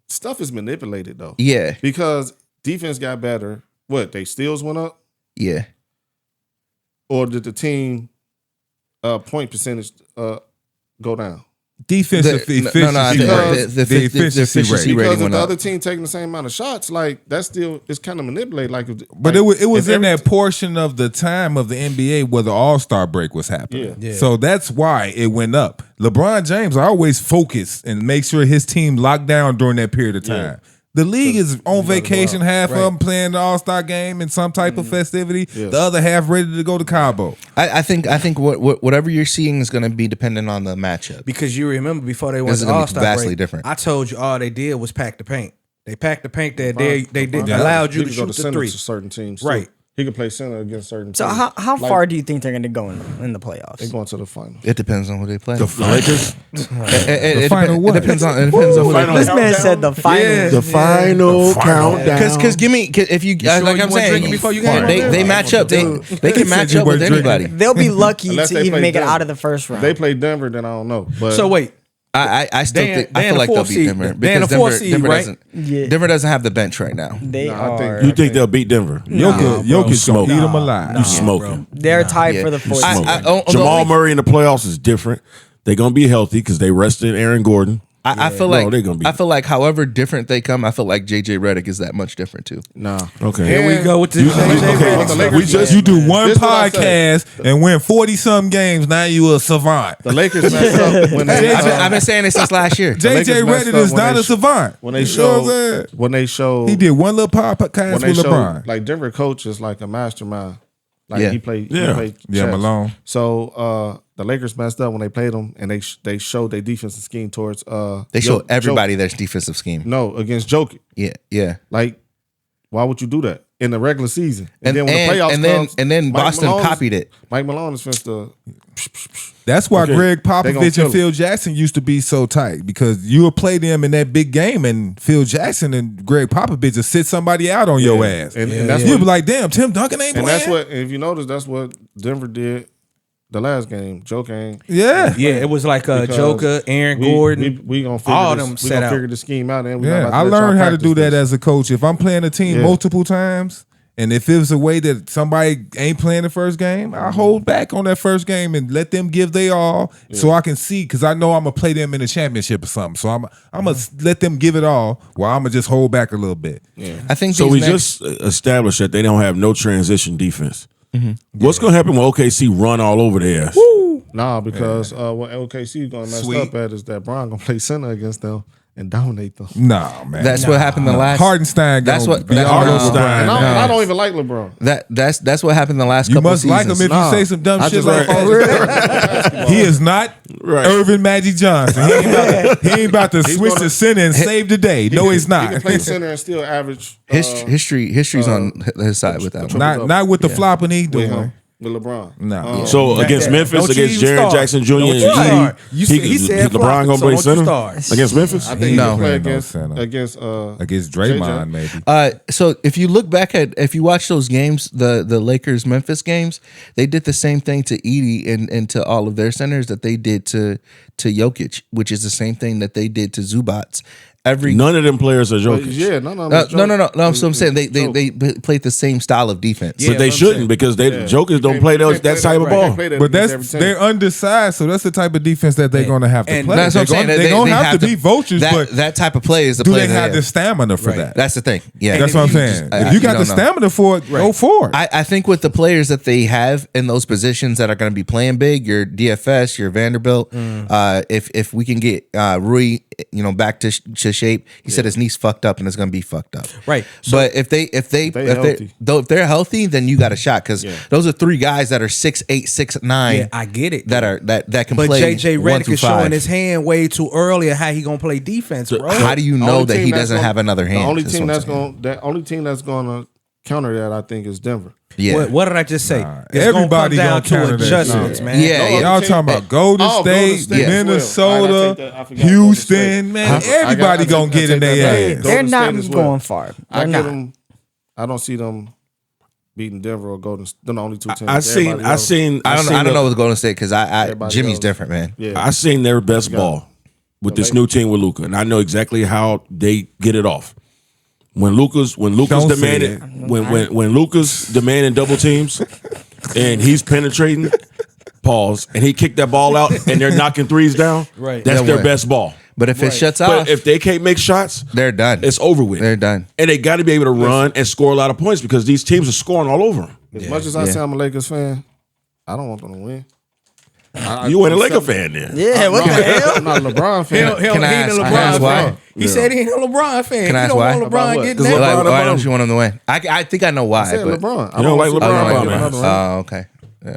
stuff is manipulated though. Yeah. Because defense got better. What, they steals went up? Yeah. Or did the team point percentage go down? Defensive efficiency. The efficiency Because rating if went the up. other team taking the same amount of shots, like that still is kind of manipulated. But it was in that portion of the time of the NBA where the All-Star break was happening. Yeah. So that's why it went up. LeBron James always focused and make sure his team locked down during that period of time. The league is on vacation, half of them playing the All-Star game in some type of festivity, the other half ready to go to Cabo. I think whatever you're seeing is going to be dependent on the matchup. Because you remember before they went This to is gonna be All-Star vastly break, different. I told you all they did was pack the paint. They packed the paint that they allowed you to shoot the center three. to certain teams. too. Right. He could play center against certain So teams. how far do you think they're going to go in the playoffs? They're going to the final. It depends on who they play. The Lakers. It final what? depends on who they play. This man said the final. The final countdown. Because give me if you sure like you I'm weren't saying drinking before you came they match up. They can match up with anybody. They'll be lucky Unless to they even play make it Denver. out of the first round. They play Denver, then I don't know. But So wait, I still They- think they I in feel the like they'll fourth beat seed. Denver They in the because fourth seed, Denver right? doesn't. Yeah. Denver doesn't have the bench right now. They No, I think- are. You think they'll beat Denver? Jokic gonna smoking. eat them alive. You smoking. They're tied Yeah. for the fourth. I- seed. I- the Jamal only- Murray in the playoffs is different. They're gonna be healthy because they rested Aaron Gordon. I feel No, like they gonna be- I feel like however different they come, I feel like JJ Redick is that much different too. Nah. Okay. Here we go with the You do one This what I say. podcast and win 40-something games. Now you a savant. The Lakers messed up when they. I've been saying this since last year. JJ Lakers messed Redick up is when not they a savant. when they You know what I'm saying? showed when they showed He did one little podcast when they with showed LeBron. like Denver coach is like a mastermind. Like Yeah. he played. Yeah. He played Yeah, chess. Malone. So the Lakers messed up when they played them, and they showed their defensive scheme towards. They showed everybody their defensive scheme. No, against Jokic. Yeah. Like, why would you do that in the regular season? And then when the playoffs comes, and then Mike Boston Malone's- copied it. Mike Malone is finna to. That's why Okay. Greg They gonna Popovich kill and Phil Jackson used to be so tight, because you would play them in that big game and Phil Jackson and Greg Popovich would sit somebody out on your ass. And that's You'd what. be like, damn, Tim Duncan ain't And playing. that's what. If you notice, that's what Denver did the last game. Joker ain't. Yeah. Yeah, it was like Because Joker, Aaron we- Gordon. We gonna figure all this, them we set gonna out. figure the scheme out. And we Yeah, not about I to let y'all learned how to practice do that this. as a coach. If I'm playing a team Yeah. multiple times, and if it was a way that somebody ain't playing the first game, I hold back on that first game and let them give they all, so I can see, because I know I'm gonna play them in the championship or something. So I'm gonna let them give it all, while I'm gonna just hold back a little bit. I think So these we next- just established that they don't have no transition defense. What's going to happen when OKC run all over their ass? Nah, because what OKC gonna mess Sweet. up at is that Bron gonna play center against them and dominate them. Nah, man. That's what happened the last. Hardenstein. That's gonna what- be that- all over Hardenstein. Brian. And No. I don't even like LeBron. That's what happened the last You couple must seasons. like him if Nah. you say some dumb I shit just like that. He is not Right. Irvin Magic Johnson. He ain't about to switch gonna- to center and save the day. No, he's He not. can play center and still average. History's on his side with that one. Not with the flopping he with doing. him, with LeBron. No. So against Memphis, Don't you against even Jaren start. Jackson Jr. Don't you start. You said- he said LeBron flop, gonna so play don't you center start. against Memphis. I think No. he can play No against center. against Draymond, JJ. maybe. So if you look back if you watch those games, the Lakers Memphis games, they did the same thing to Edie and to all of their centers that they did to Jokic, which is the same thing that they did to Zubats. None of them players are But Jokic. yeah, No. So I'm saying they played the same style of defense. But they shouldn't, because Jokers don't play that type of ball. But they're undersized, so that's the type of defense that they're going to have to And play. That's what I'm saying. They're going to have to be vultures, but that type of play is the do play they have that the stamina for that? That's the thing. Yeah, That's what I'm saying. If you got the stamina for it, go for it. I think with the players that they have in those positions that are going to be playing big, your DFS, your Vanderbilt, if we can get Rui, back to shape, he said his knee's fucked up and it's going to be fucked up. Right. But if they're healthy, then you got a shot, because those are three guys that are 6'8", 6'9". Yeah, I get it. that can But play. JJ 1 Redick through is showing 5. his hand way too early of how he gonna play defense, bro. How do you know that he doesn't have another hand? The only That's team what I'm that's saying. going to counter that, I think, is Denver. Yeah. What did I just say? It's everybody gonna gonna come down counter to that adjustments, shit. man. Yeah, No, yeah. Y'all team- talking about Golden Golden State, State as well. Minnesota, I forgot Golden State. Houston, man. Everybody gonna get in their ass. They're Golden not State as well. going far. I They're get not. them. I don't see them beating Denver or Golden. They're the only two teams. I seen I don't know with Golden State, because Everybody Jimmy's else. different, man. Yeah, I seen their best ball with this new team with Luka, and I know exactly how they get it off. When Luka's Don't say demanded when Luka's demanding double teams and he's penetrating, pause, and he kicked that ball out and they're knocking threes down. Right. That's They'll their win. best ball. But if it shuts off, But if they can't make shots, they're done. it's over with. They're done. And they got to be able to run and score a lot of points, because these teams are scoring all over them. as much as I say I'm a Lakers fan, I don't want them to win. You ain't a Laker fan then. Yeah, what the hell? I'm not a LeBron fan. He ain't Can I a ask- can I LeBron ask why? fan. He said he ain't a LeBron fan. Can I He ask don't why? want About LeBron what? getting 'Cause that. Why LeBron don't you want him to win? I think I know why. I said but, LeBron. I You don't like want LeBron, LeBron man. to win. Oh, okay.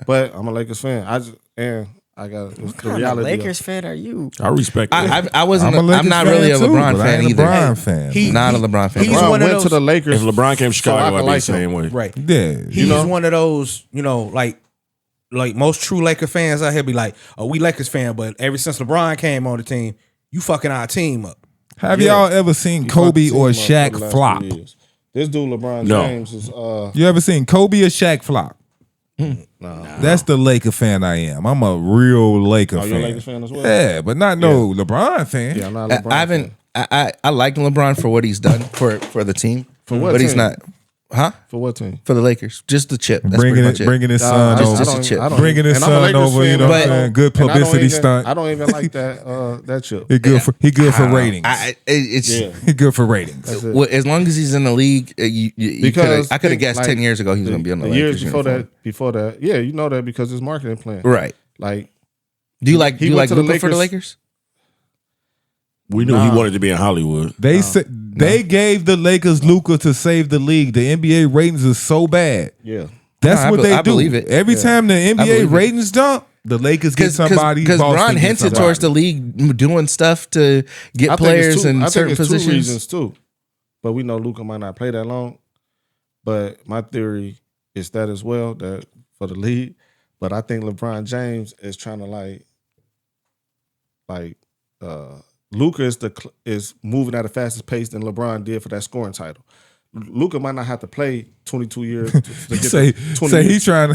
But I'm a Lakers fan. I got the What kind of reality. Lakers fan are you? I respect that. I wasn't. I'm a Lakers I'm not fan really a too, LeBron but I fan ain't a either. LeBron fan. Not a LeBron fan. he's LeBron one of went to those- the Lakers. If LeBron came to so I Chicago, can I'd be the like same him. way. Right. Yeah. He's one of those, like most true Laker fans out here be like, oh, we Lakers fan, but ever since LeBron came on the team, you fucking our team up. Have y'all ever seen He Kobe fucked the or team up for the Shaq last flop? 3 years. This dude LeBron No. James is You ever seen Kobe or Shaq flop? That's the Laker fan I am. I'm a real Laker fan. you a Lakers fan as well? Yeah, but not no LeBron fan. Yeah, I'm not a LeBron I haven't. fan. I like LeBron for what he's done for the team. For what But he's team? not. Huh? For what team? For the Lakers, just the chip. That's Bringing pretty much bringing his I son don't- over, Just I a don't- chip. I don't- bringing his and I'm a son Lakers over. You fan, know, but- what I'm saying? Good and I don't publicity even- stunt. I don't even like that chip. He good for ratings. It's Yeah. He good for ratings. That's it. well, as long as he's in the league. Because I could have think, guessed like, 10 years ago he was going to be on the years Lakers before uniform. Before that, yeah, you know that because his marketing plan. Right. Like Do you like He went to the Luka for the Lakers. Lakers? We knew he wanted to be in Hollywood. They said they gave the Lakers Luka to save the league. The NBA ratings is so bad. yeah, That's No, what they I do. believe it. Every time the NBA believe it. ratings dump, the Lakers get somebody. Because Boston Bron gets hinted somebody. towards the league doing stuff to get I think players it's two, in I think certain it's positions. Two reasons too, but we know Luka might not play that long. But my theory is that as well, that for the league. But I think LeBron James is trying to Luka is moving at a faster pace than LeBron did for that scoring title. Luka might not have to play 22 years to get Say he's trying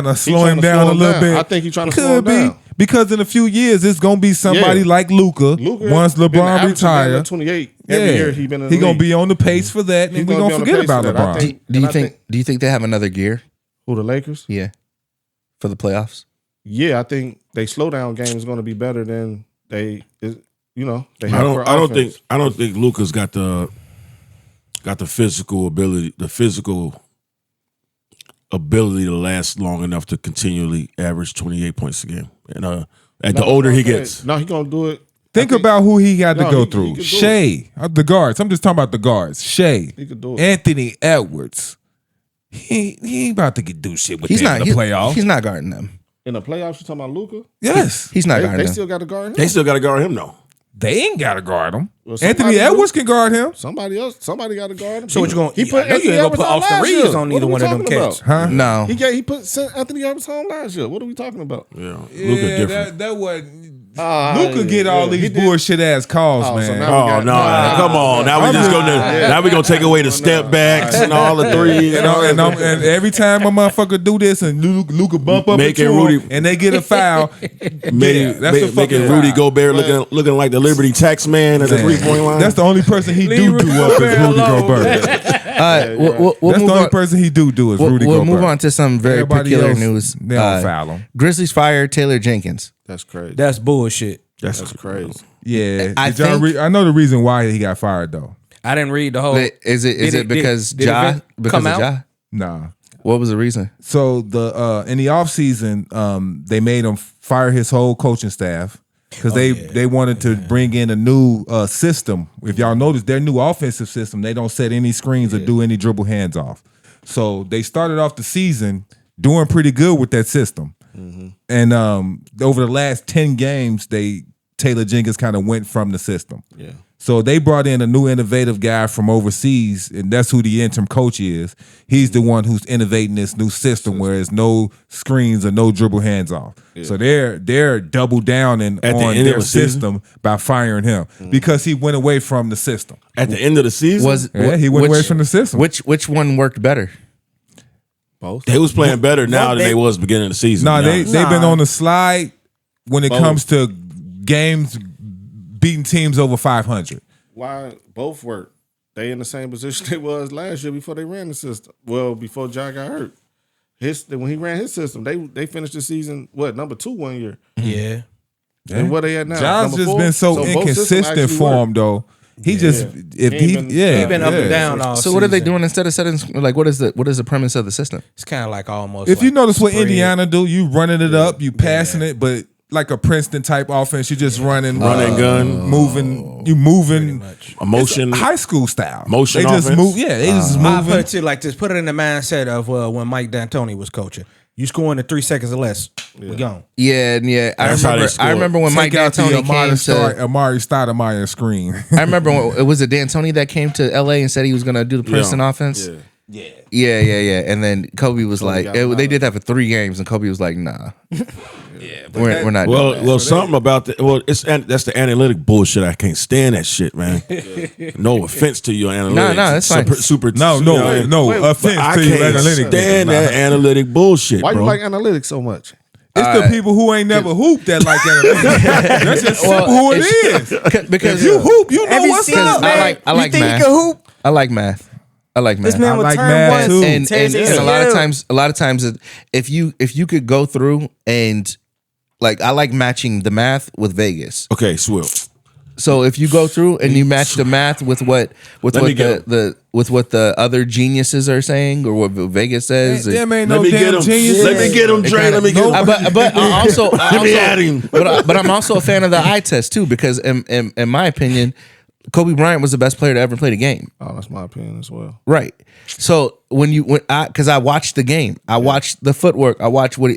to slow him down a little bit. I think he's trying to slow him down. because in a few years it's gonna be somebody Yeah. like Luka. Once been LeBron averaging retire, at 28 every year he been in the he gonna league. be on the pace for that, and He's we gonna gonna be on the forget pace about for that. I LeBron. think- Do you and I think? Do you think they have another gear? Who, the Lakers? Yeah, for the playoffs. Yeah, I think they slow down game is going to be better than they have. I don't think Luka's got the physical ability, to last long enough to continually average 28 points a game. And the older he gets, no, he gonna do it. Think about who he had to No, go he through. could do Shea, the guards. I'm just talking about the guards. Shea, He could do it. Anthony Edwards. He ain't about to do shit with He's them not in the playoffs. He's not guarding them. In the playoffs, you talking about Luka? Yes, He's not They guarding them. still got to guard him. they still got to guard him though. they ain't got to guard him. Well, somebody Anthony do. Edwards can guard him. Somebody got to guard him. So what you gonna? He put I know you Anthony ain't gonna Edwards put on Austin last Reeves year. on What either are we one of them talking cats. about? Huh? No. He sent Anthony Edwards home last year. What are we talking about? Yeah, Luka different. that wasn't. Luka get all these bullshit ass calls, Oh, so man. now- Oh no! Come on! Now we just now we gonna take away the step backs and all the threes. And every time a motherfucker do this and Luka bump up Making into him Rudy- and they get a foul, Making fucking Rudy foul. Gobert looking like the Liberty tax man at the 3-point line. That's the only person he do up is Rudy Gobert. We'll That's move the only on. person he do is Rudy We'll Gobert. move on to some very Everybody peculiar else, news. they don't foul him. Grizzlies fire Taylor Jenkins. That's crazy. That's bullshit. That's crazy. Yeah, I Did y'all think- I know the reason why he got fired though. I didn't read the whole. But is it because Ja? Because come of out? Ja? Nah. What was the reason? So the in the offseason, they made him fire his whole coaching staff because they wanted to bring in a new system. If y'all notice, their new offensive system, they don't set any screens or do any dribble hands off. So they started off the season doing pretty good with that system. And over the last 10 games, Taylor Jenkins kind of went from the system. Yeah. So they brought in a new innovative guy from overseas, and that's who the interim coach is. He's the one who's innovating this new system where there's no screens or no dribble hands off. Yeah. So they're double downing At the on end of their the season? system by firing him because he went away from the system. at the end of the season. He went away from the system. Which one worked better? Both. They was playing better now than they was beginning of the season. No, to be they've honest. been on the slide when it comes to games beating teams over 500. Why both work? They in the same position they was last year before they ran the system. Well, before Ja got hurt. When he ran his system, they finished the season number 2 1 year. Yeah. And where they at now? John's Number just 4? been so both systems inconsistent actually for work. him though. He just if He he ain't been- yeah He been up and down all So what are they season. doing instead of setting? Like what is the premise of the system? It's kind of like almost. If you like notice what spread. Indiana do, you running it up, you passing it, but like a Princeton type offense, you just running, Run and gun. moving Emotion. high school style. Motion They just offense? move, yeah, they just I put moving. it to you like this. Put it in the mindset of when Mike D'Antoni was coaching. You scoring in 3 seconds or less, we gone. Yeah. That's how they score. I remember when Mike Take out the D'Antoni came to. Amari Stoudemire screen. I remember when it was a D'Antoni that came to LA and said he was going to do the Princeton offense. Yeah. Yeah. And then Kobe was like, got they did that for 3 games, and Kobe was like, nah. We're not. doing that. Well, something about the that's the analytic bullshit. I can't stand that shit, man. No offense to your analytics. No, that's fine. Super. No, offense I to you, can't analytic. stand that analytic bullshit, Why bro. you like analytics so much? It's the people who ain't never hooped that like that. That's just simple who it is. Because If you hoop, you know what's up. I like you think math. you can hoop? I like math. I like math. This man I will like turn math, once. too. and tears a ACL. lot of times, if you could go through and like I like matching the math with Vegas. Okay, Swill. So if you go through and you match the math with what Let me get with what the other geniuses are saying or what Vegas says, Damn, ain't Let no me get damn him. genius. Let me get him, Dre. Let me get him. but Let me at him. but I'm also a fan of the eye test too because in my opinion, Kobe Bryant was the best player to ever play the game. Oh, that's my opinion as well. Right. So because I watched the game, I watched the footwork, I watched what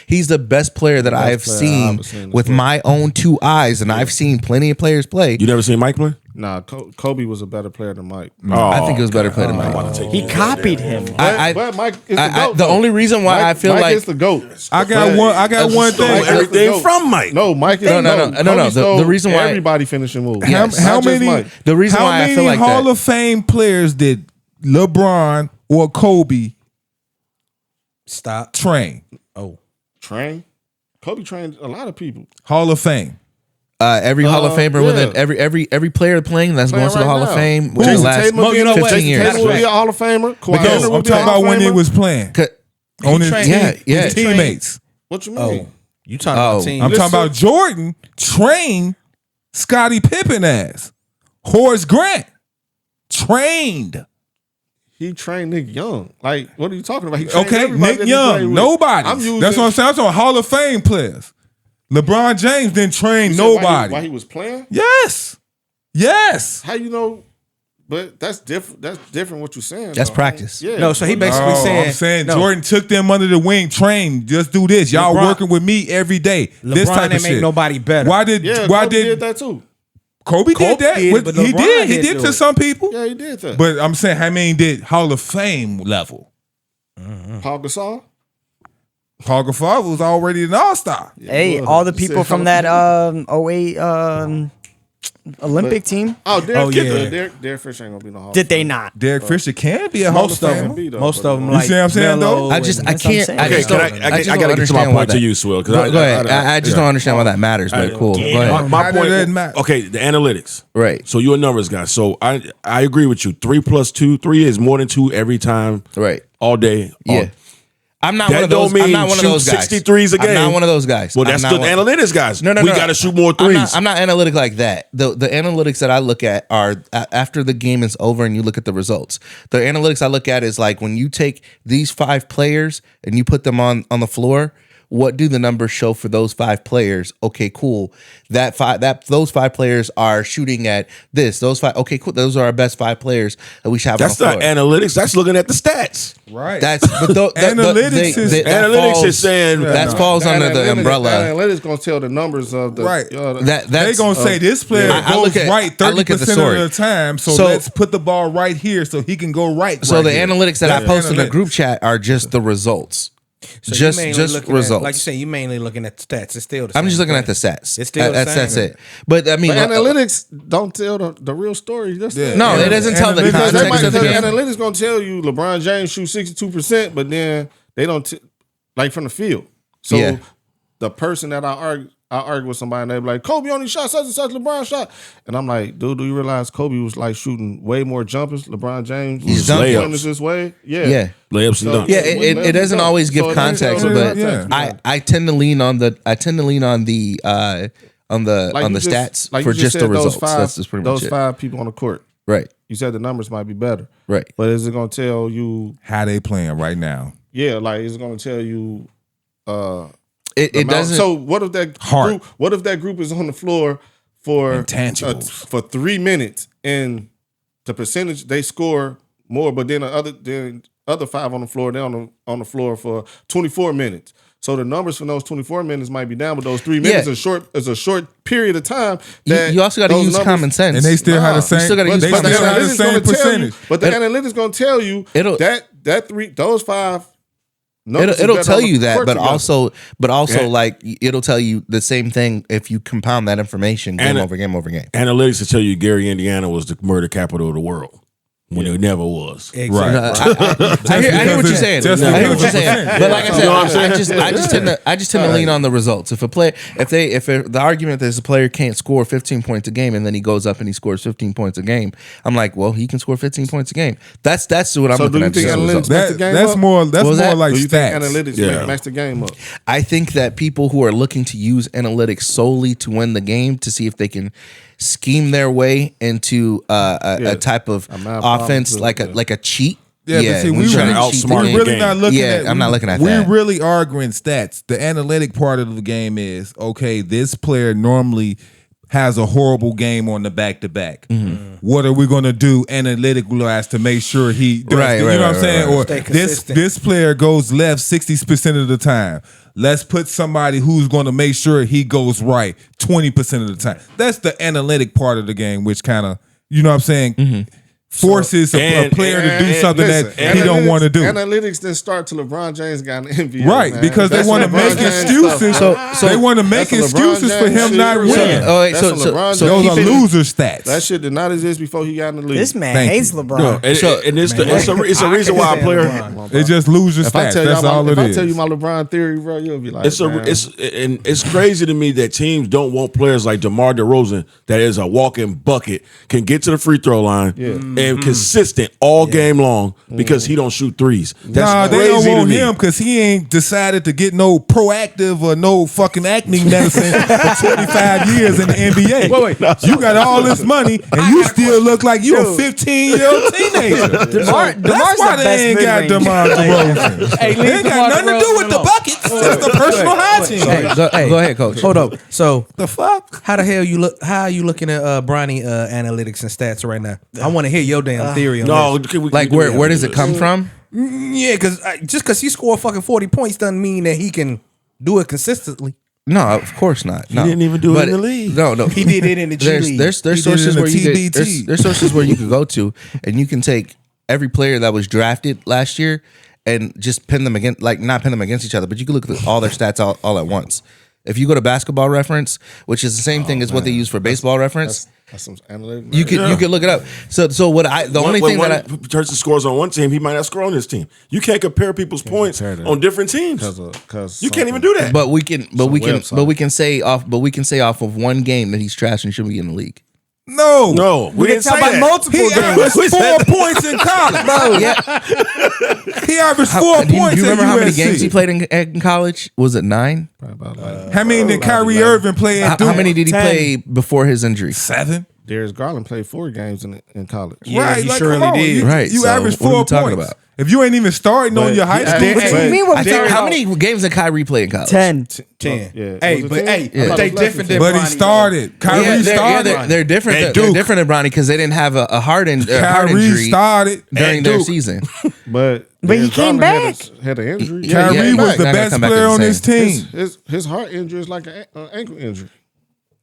he's the best player that I have player I've seen ever seen as with well. my own two eyes, and I've seen plenty of players play. You never seen Mike play? Nah, Kobe was a better player than Mike. I think it was better player than Mike. He copied him. But Mike is the GOAT. The only reason why Mike, I feel Mike like is the GOAT. I got one Stole thing. Mike is the everything GOAT. from Mike. No, Mike is No. Kobe stole The reason why everybody finishing moves. How, Yes. how Not just many? Mike. The reason how why I many feel like Hall that- of Fame players did LeBron or Kobe Stop. train? Oh, Train. Kobe trained a lot of people. Hall of Fame. every Hall of Famer yeah. within every player playing that's Playing going to the right Hall of now. Fame within the Jason last Tatum will be in 15 a Jason years. Tatum will be a Hall of Famer. Kawhi No, Leonard will I'm be a talking Hall about of when he Famer. was playing Cut- on his trained- team, yeah. his teammates. What you oh, mean? you talking about Oh, team? I'm talking about Jordan trained Scottie Pippen ass. Horace Grant trained. He trained Nick Young. Like, what are you talking about? He trained Okay, everybody Nick that he played Young. with. Nobody. I'm using That's what I'm saying. I'm talking Hall of Fame players. LeBron James didn't train You said nobody. Why he was playing? Yes. Yes. How you know? But that's different. That's different. What you're saying? That's though. practice. Yeah. No, so he basically Oh, saying, I'm saying no, Jordan took them under the wing, trained. Just do this. Y'all LeBron- working with me every day. This LeBron type of didn't make shit. nobody better. Why did Yeah, why Kobe did that too? Kobe did Kobe that? did, With- but he LeBron did. He didn't did do to it. some people. Yeah, he did that. But I'm saying how many did Hall of Fame level? Paul Gasol. Paul Gasol was already an all-star. Hey, well, all the you people said from Hall that of 08 Olympic team, Oh, Derek yeah. Derek Fisher ain't gonna be no Hall. did they not? Derek Fisher can be a Hall most of of Famer. them, most of them, You like see what I'm saying, Melo though? I just and- I That's what I'm can't. saying. I Okay, just can don't. I just get don't to my understand why point to that- you, Swill? Go ahead. I just don't understand why that matters. But cool. Go ahead. My How did point. that matter? Okay, the analytics. Right. So you're a numbers guy. So I agree with you. 3 + 2, 3 is more than 2 every time, Right. all day. Yeah. I'm not That one of those. don't mean I'm not one of shoot those guys. 63s a I'm game. not one of those guys. Well, I'm that's not the one- analytics guys. No, we got to shoot more I'm threes. not, I'm not analytic like that. The analytics that I look at are after the game is over and you look at the results. The analytics I look at is like when you take these 5 players and you put them on the floor. What do the numbers show for those 5 players? Okay, cool. Those 5 players are shooting at this. Those 5. Okay, cool. Those are our best 5 players that we should have That's on the not floor. analytics. That's looking at the stats. Right. That's but Analytics is- Analytics is saying that falls under the umbrella. Analytics gonna tell the numbers of the Right. That's they gonna say this player I goes look at- right I look at the 30% story. of the time, so So- let's put the ball right here so he can go right. So right the here. analytics that I That's post in the analytics. group chat are just the results. So you just mainly just looking results. At, like you say, you mainly looking at the stats. It's still the same. I'm just looking at thing. the stats. It's still the that's same. it. But I mean, But analytics don't tell the real story. That's Yeah. no, it doesn't tell the Analytics- because they context might of the tell game. analytics gonna tell you LeBron James shoots 62%, but then they don't like from the field. So Yeah. the person that I argue with somebody and they be like, Kobe only shot such and such, LeBron shot. And I'm like, dude, do you realize Kobe was like shooting way more jumpers? LeBron James He's was dunking. doing this way. Yeah. Yeah. Layups and So- dunks. Yeah, it doesn't always give So it doesn't context, tell but you context. Yeah. I tend to lean on the Like you stats like for you just the said, results. Those That's just pretty much those it. 5 people on the court. Right. You said the numbers might be better, Right. but is it gonna tell you? how they playing right now. Yeah, like it's gonna tell you. It amount- doesn't. So what if that Heart. group? What if that group is on the floor for Intangibles. for 3 minutes and the percentage they score more, but then the other 5 on the floor they're on the floor for 24 minutes. So the numbers from those 24 minutes might be down, but those 3 minutes is a short period of time. That you also got to those use numbers- common sense. And they still have the Nah. same. You still gotta they use still common have the sense. same gonna tell you, percentage. but the analytics gonna tell you It'll- those 5 numbers It'll is tell better on you the that, court but together. also Yeah. like it'll tell you the same thing if you compound that information game And- over game over game. Analytics will tell you Gary, Indiana was the murder capital of the world. when it never was. Right. I hear what you're saying. Just I hear what you're because saying. of But like I said, You know what I'm I just tend to lean on the results. If the argument is a player can't score 15 points a game and then he goes up and he scores 15 points a game, I'm like, well, he can score 15 points a game. That's what I'm So do looking you at. think as a analytics result. makes the game That's up? more What was that? like Do you think stats. analytics makes the game up? I think that people who are looking to use analytics solely to win the game to see if they can scheme their way into a type of offense like a cheat. Yeah, but see, when we you're trying to really- cheat the outsmart game. the really game. not looking Yeah, at. I'm not looking at we're that. really arguing stats. The analytic part of the game is okay. This player normally has a horrible game on the back-to-back. What are we going to do analytic-wise to make sure he does? Right, you right, know what I'm right, saying? right. Or Stay this consistent. player goes left 60% of the time. Let's put somebody who's going to make sure he goes right 20% of the time. That's the analytic part of the game, which kind of, you know what I'm saying, forces a player to do something that he don't want to do. Analytics didn't start till LeBron James got in the NBA. Right, man. because they That's want to LeBron make James excuses. stuff, So they want to make That's a LeBron excuses for James him shit. not winning. Oh, wait, That's so a LeBron Those James are shit. loser stats. That shit did not exist before he got in the league. This man Thank hates you. LeBron. And it's a reason why a player. It's just loser If I stats. tell That's all you, it if I is. tell you my LeBron theory, bro, you'll be like, man. It's crazy to me that teams don't want players like DeMar DeRozan that is a walking bucket, can get to the free throw line and consistent all game long because he don't shoot threes. That's They don't crazy to want me. him because he ain't decided to get no proactive or no fucking acne medicine for 25 years in the NBA. Wait. You got all this money and you still look like you a 15-year-old teenager. DeMar's That's the why they best ain't got mid-range. DeMar DeRozan. Hey, They ain't got nothing to do with the buckets. It's the personal hygiene. Go ahead, coach. Hold up. So The fuck? how the hell you look? How are you looking at Bronny analytics and stats right now? I want to hear your damn theory on No, this. Like where does it come from? Yeah, because just because he scored fucking 40 points doesn't mean that he can do it consistently. No, of course not. No. didn't even do it But in the league. No, He did it in the G League. There's He did it sources in the where you could, TBT. there's sources where you could go to and you can take every player that was drafted last year and just pin them against, like not pin them against each other, but you can look at all their stats all at once. If you go to Basketball Reference, which is the same thing as what they use for Baseball Reference, That's some analytics. you could look it up. So what the only thing that I person scores on one team, he might not score on this team. You can't compare people's points compare that. on different teams. Because You can't even do that. but we can website. we can say off of one game that he's trash and shouldn't be in the league. No. we didn't talk say about that. multiple He games. averaged 4 points in college. Bro, yeah. He averaged 4 Do you points remember in how many USC. games he played in college? Was it 9? How many did Kyrie Irving play at Duke? How many did he 10. play before his injury? 7. Darius Garland played 4 games in college. Yeah, he surely come on. did. You, Right, you so averaged what are 4 we talking points. about? If you ain't even starting on your high school What do team, you mean? What we talking How about? many games did Kyrie play in college? 10. 10. Yeah. Hey, Was it but 10? hey, Yeah. but they different than but he Bronny, started. Kyrie started. They're different. At They're Duke. different than Bronny because they didn't have a heart injury Kyrie started. during at their Duke. season. But he Darius came Garland back. had an injury. Yeah, Kyrie yeah, was the not gonna best come back player the on his same. team. His heart injury is like an ankle injury.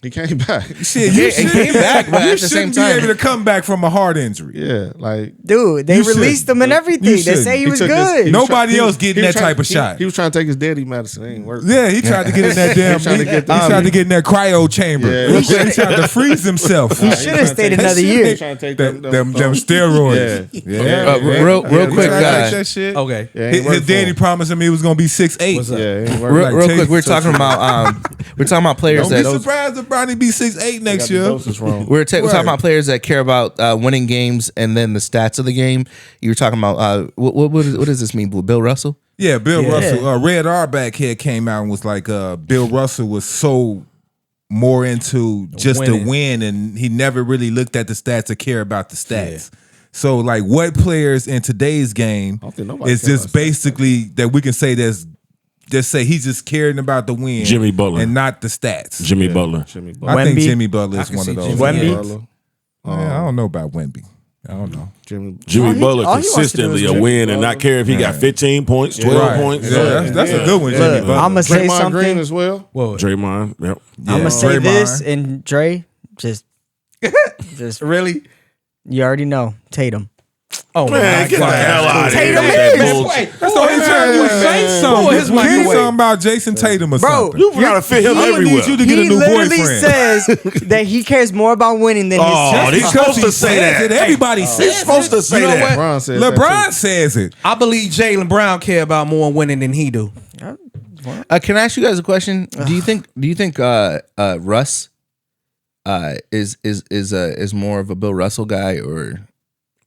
He came back. Shit, He you came back, but you at the same shouldn't time- be able to come back from a heart injury. Yeah, like Dude, they You should. released him and everything. You They should. say he he was took his- good. he was Nobody try- else getting was that trying- type of shot. He was trying to take his daddy medicine. It ain't working. Yeah, he tried to get in that damn. He tried to get he tried to get in that cryo chamber. Yeah. He tried to freeze himself. He should have stayed That another shit year. Trying to take Them steroids. Yeah. Real quick, He tried to guys. take that shit. Okay. Yeah, it ain't His working for daddy him. promised him he was gonna be 6'8". What's up? Yeah, it ain't Real, working. Like, quick, we're talking about players Don't be that surprised if Bronny be 6'8" next year. we're talking about players that care about winning games and then the stats of the game. You were talking about what does this mean? Bill Russell? Yeah, Bill Russell. Red Auerbach here came out and was like, Bill Russell was so more into just Winning. to win, and he never really looked at the stats or care about the stats. So, like, what players in today's game don't think nobody is care just about stats. basically that we can say just say he's just caring about the win, Jimmy Butler. and not the stats. Jimmy Butler. Jimmy I think Wemby? Jimmy Butler I is can one see of those. Jimmy. Wemby? Butler. Yeah, I don't know about Wemby. I don't know. Jimmy. Jimmy Butler all he wants to do consistently is a win. win and not care if he got 15 points, 12 points. Yeah, that's a good one, Jimmy Look, Butler. I'm gonna say Draymond something. Green as well. Whoa. Draymond. Yep. I'm gonna say Draymond. this, and Dre, just Really? you already know Tatum. Oh Man, my get the God. hell out of here. Tatum with that is. bullshit. That's all he's trying to do is say something. Who is Kenny Mike? something about Jason Tatum or Bro, something. You gotta fit him I'm gonna everywhere. need you to get a He new literally boyfriend. says that he cares more about winning than Oh, his he's team. supposed to say that. Everybody says He's supposed to say You know that. what? LeBron said that LeBron says it. I believe Jaylen Brown care about more winning than he do. Can I ask you guys a question? Do you think Russ is more of a Bill Russell guy or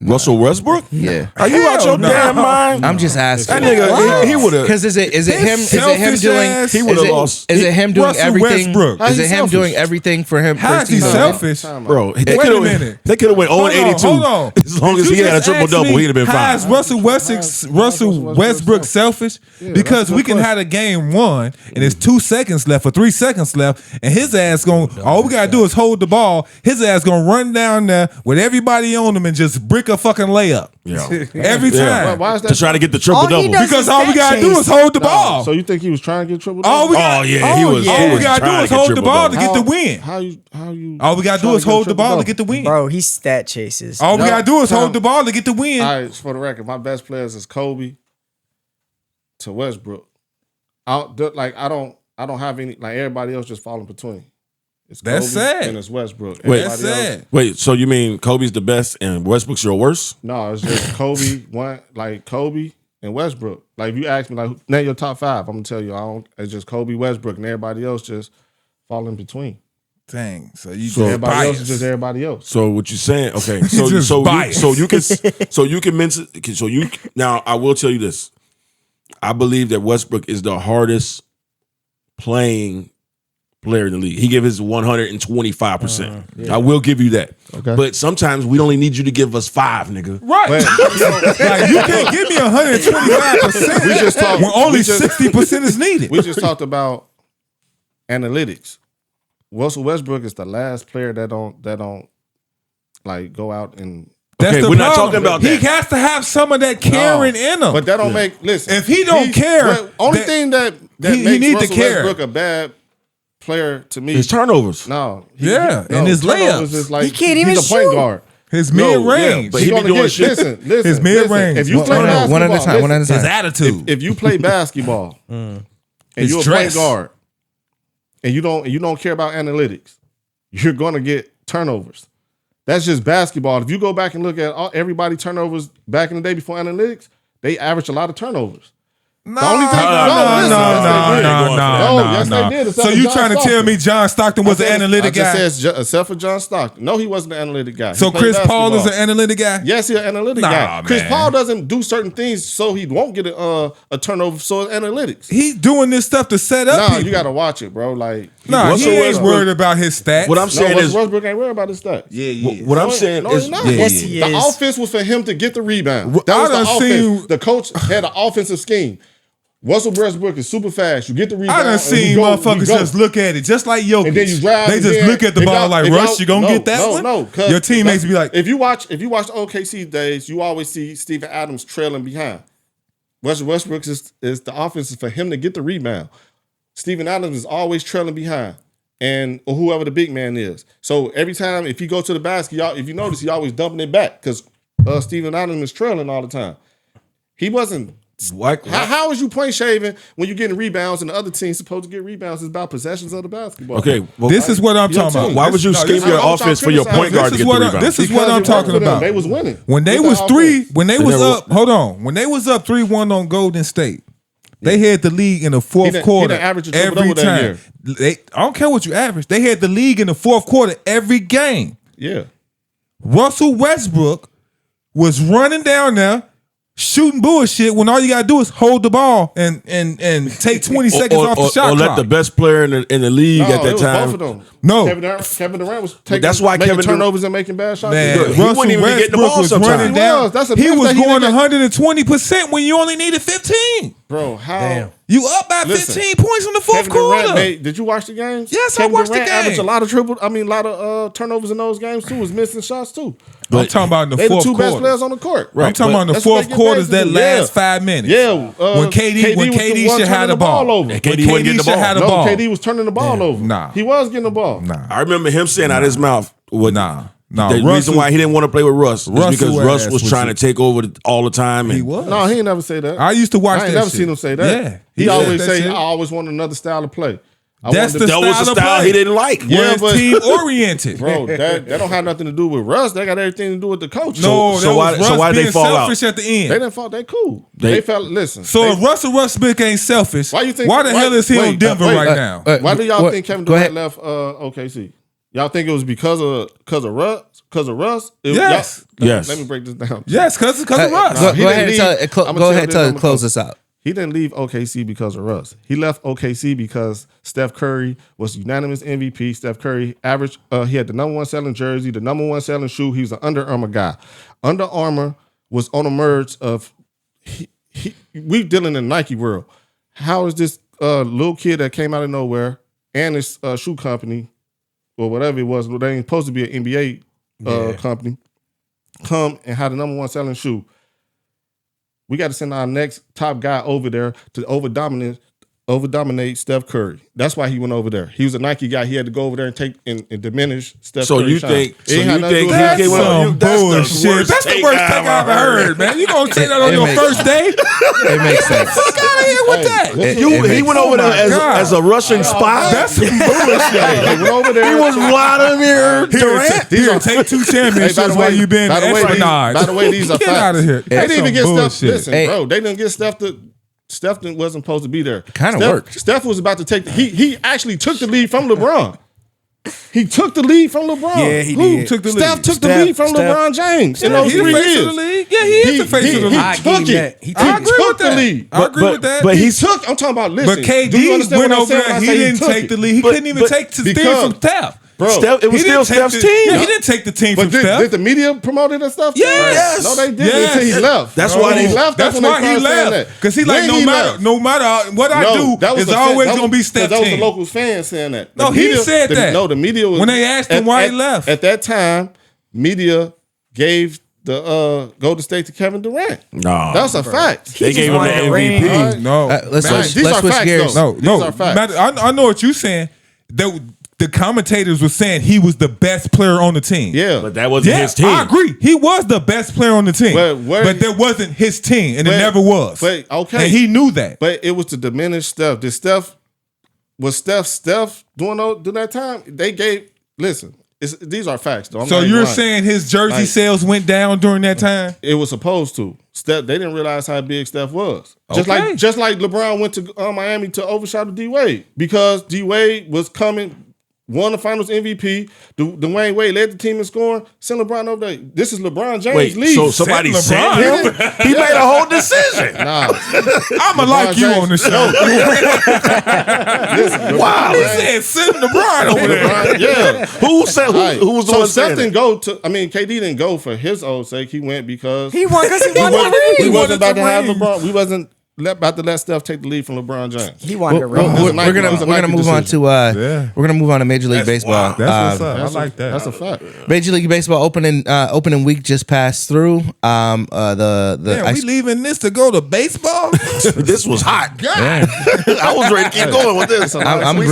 Russell Westbrook? yeah? Are you out your damn mind? I'm just asking. That nigga, he would have. Because is it him? Is it him selfish doing? ass- He Is would've it, lost. is it him doing Russell everything? Westbrook. Is How it he him selfish? doing everything for him? How for is he his team? selfish? Bro, they Wait a could minute. have went 0-82. Hold on. As long as You he had a just triple asked double, me, he'd have been how is fine. Russell Westbrook selfish? Because that's a we good can have a game one and there's 2 seconds left or 3 seconds left, and his ass all we gotta do is hold the ball. His ass gonna run down there with everybody on him and just brick a fucking layup. Yeah. Every time. Why is that? To try to get the triple All he double. does- Because all we gotta do is hold the ball. So you think he was trying to get triple? All we Oh, yeah, he was. yeah. he all we was gotta do trying is to get hold the triple ball to double. get the win. How you? All we gotta do trying is to get hold the triple ball to double? get the win. Bro, he stat chases. All we No, gotta do is Tom. hold the ball to get the win. All right, for the record, my best players is Kobe to Westbrook. I don't have any, like everybody else just falling between. It's That's Kobe sad. and it's Westbrook. Wait. That's Everybody else- sad. Wait, so you mean Kobe's the best and Westbrook's your worst? No, it's just Kobe Kobe and Westbrook. Like if you ask me like name your top 5, I'm gonna tell you it's just Kobe, Westbrook, and everybody else just fall in between. Dang. So you Everybody else is just everybody else. So what you saying? Okay, so Just biased. you can mention. So you now I will tell you this. I believe that Westbrook is the hardest playing player in the league. He gave his 125%. I will give you that. Okay. But sometimes we only need you to give us 5, nigga. Right. Like you can't give me 125%. We just talked when only we just- 60% is needed. We just talked about analytics. Russell Westbrook is the last player that don't like go out and. That's Okay, the we're not problem. talking about He that. has to have some of that caring in him. But that don't make listen. If he don't care, the only that- thing that he makes need to Russell care. Westbrook a bad player to me. His turnovers. No, and his turnovers layups. is like He can't even he's a point shoot. guard. his No, mid-range, yeah, but He he be gonna doing get- shit. Listen, His mid-range. If you play No, basketball, one at a time. One at a listen, his time. attitude. if you play basketball and His you're a dress. point guard and you don't care about analytics, you're gonna get turnovers. That's just basketball. If you go back and look at everybody turnovers back in the day before analytics, they averaged a lot of turnovers. No, only thing- yes, they did. Except So for you John trying to tell Stockton. me John Stockton was an analytic I guy? just said except for John Stockton. No, he wasn't an analytic guy. He So played Chris Paul is basketball. an analytic guy? Yes, he's an analytic Nah, guy. Chris man. Paul doesn't do certain things so he won't get a turnover. So it's analytics. He's doing this stuff to set up Nah, people. you got to watch it, bro. Like, Nah, Russell he ain't Westbrook- worried about his stats. What I'm saying is, Westbrook ain't worried about his stats. what I'm saying no, is, he's not. Yes, he The is. offense was for him to get the rebound. Well, That was I the done offense. seen- The coach had an offensive scheme. Russell Westbrook is super fast. You get the rebound. I done and we seen go- motherfuckers we go. just look at it, just like Jokic. And then you drive. They and just then look at the if ball y'all- like, if Russ, y'all- you gonna get that one? No, 'cause Your teammates be like, if you watch the OKC days, you always see Steven Adams trailing behind. Russell Westbrook is the offense is for him to get the rebound. Steven Adams is always trailing behind, and or whoever the big man is. So every time if he go to the basket, y'all, if you notice, he always dumping it back because Steven Adams is trailing all the time. He wasn't. How is you point shaving when you're getting rebounds and the other team's supposed to get rebounds? It's about possessions of the basketball. okay, well, this is what I'm Your talking team. about. why would you scheme is- your I'm offense for trying your to point criticize- guard to This get is the what rebound? this is Because what I'm it worked talking for them. about. They was winning. When they With was the three, offense. when they They was never- up, hold on. When they was up 3-1 on Golden State, they had the league in the fourth He didn't quarter average a every triple-double that time. year. I don't care what you average. They had the league in the fourth quarter every game. Yeah. Russell Westbrook was running down there, shooting bullshit when all you gotta do is hold the ball and take 20 seconds off the shot or clock. let the best player in the league No, at it that was time. both of them. No. Kevin Durant was taking. that's why making Kevin turnovers and making bad shots. Man, He Russell wouldn't even be getting the Westbrook ball was sometimes. running He down. was. That's a He myth was that he going didn't- 120% when you only needed 15. Bro, how? Damn. You up by Listen, 15 points in the fourth Kevin Durant quarter. made. Did you watch the games? Yes, I Kevin watched the Durant averaged game. a lot of turnovers in those games too. Was missing shots too. I'm talking about in the They the fourth two best quarter. players on the court. I'm talking about in the That's what fourth they get quarters, paid to that do. last Yeah. 5 minutes. Yeah, when KD was the should one have had turning the ball over. And KD wasn't getting the ball. had the No, ball. KD was turning the ball over. Nah. He was getting the ball. Nah, I remember him saying out his mouth, nah. No, The reason why he didn't want to play with Russ is because Russ was trying to take over all the time. And He was. No, he ain't never say that. I used to watch I ain't that never shit. seen him say that. Yeah. He said always that say, shit. I always want another style of play. That's the that was the style of style play. he didn't like. Yeah, but team oriented. bro, that don't have nothing to do with Russ. That got everything to do with the coach. No, So that why- was so Russ why'd they being fall out? selfish at the end. They didn't fall. They cool. They felt. Listen. So they, if Russell Smith ain't selfish, Why you think- why the why- hell is he wait, on Denver wait, right now? why do y'all what- think Kevin go Durant ahead. left OKC? Y'all think it was because of Russ? Because of Russ? Yes. Yes. Let me break this down. Yes, because of Russ. No, Go, he go didn't ahead and leave. tell, I'ma go tell ahead this, and I'ma close go. this out. He didn't leave OKC because of Russ. He left OKC because Steph Curry was unanimous MVP. Steph Curry averaged, he had the number one selling jersey, the number one selling shoe. He was an Under Armour guy. Under Armour was on the merge of, we dealing in Nike world. How is this little kid that came out of nowhere and his shoe company or whatever it was, they ain't supposed to be an NBA company, come and have the number one selling shoe? We got to send our next top guy over there to over dominate Steph Curry. That's why he went over there. He was a Nike guy. He had to go over there and take and diminish Steph So Curry's you shine. think? It So ain't you had nothing to think do with That's him. some bullshit. That's the worst take I ever heard. heard, man. You gonna say that on It your makes- first day? It makes sense. Fuck out of here with that. It He makes- went over there God. as a Russian spy. That's some bullshit. He went over there. He was Vladimir Durant. Here, take 2 championships while you been by the way, espionage. by the way, these are Get facts. out of here. They That's didn't even some get Steph. bullshit. Listen, Hey. bro, they didn't get Steph to. Steph wasn't supposed to be there. Kinda Steph- worked. Steph was about to take. He actually took the lead from LeBron. He took the lead from LeBron. Yeah, he Who did. took the Steph lead? took the Steph- lead from Steph- LeBron James in Yeah, those he the 3 face years. of the league. Yeah, he is the face of the league. I He give him took it. that. He He took it. I agree took with the that. lead. I agree with that. but He he's took. I'm talking about. Listen, But do you KD understand went what I'm over saying there. when I He say didn't took take it? the lead. He But- couldn't even but- take the team because- from Steph. Bro, Steph, it was He still didn't take Steph's the- team. Yeah, he didn't take the team But from Steph. did the media promote it and stuff? Yes. No, they didn't Yes. until he left. That's When why he they- left. That's when they why he started saying left. that. Because he like, When no matter what I do, that was it's the always that going to be was- Steph That was team. the local fans saying that. No, The he said that. No, the media was When they asked him why he left. At that time, media gave the Golden State to Kevin Durant. No, That's a fact. they gave him the wanted the MVP. All right. No, let's Man, switch, these let's are switch facts, gears. though. no. These are facts. I know what you're saying. The commentators were saying he was the best player on the team. Yeah, But that wasn't Yeah, his team. I agree. He was the best player on the team, But that wasn't his team, and it But- never was. but, okay. and he knew that. But it was to diminish Steph. Was Steph during that time? They gave. Listen, these are facts, though. I'm So not even you're lying. saying his jersey Like- sales went down during that time? It was supposed to. Steph, they didn't realize how big Steph was. Just Okay. like LeBron went to Miami to overshadow D Wade because D Wade was coming, won the Finals MVP. Dwayne Wade led the team in scoring. Send LeBron over there. This is LeBron James' Wait, league. so somebody Sent sent LeBron. him? He made a whole decision. Nah, I'ma like you on the show. Wow. He said send LeBron over there. LeBron, yeah. Who said who, All right. who was the So one Steph saying didn't that? go to. I mean, KD didn't go for his own sake. He went because He won because he won wasn't- the we ring. wasn't about to have ring. LeBron. We wasn't about to let Steph take the lead from LeBron James. He won the ring. was a We're Nike- gonna it was a we're gonna Nike move on decision. to Yeah. we're gonna move on to Major League Baseball. That's what's up. That's I like that. That's a fact. Major League Baseball opening week just passed through. The Damn, we leaving this to go to baseball? This was hot. I was ready to keep going with this. I'm We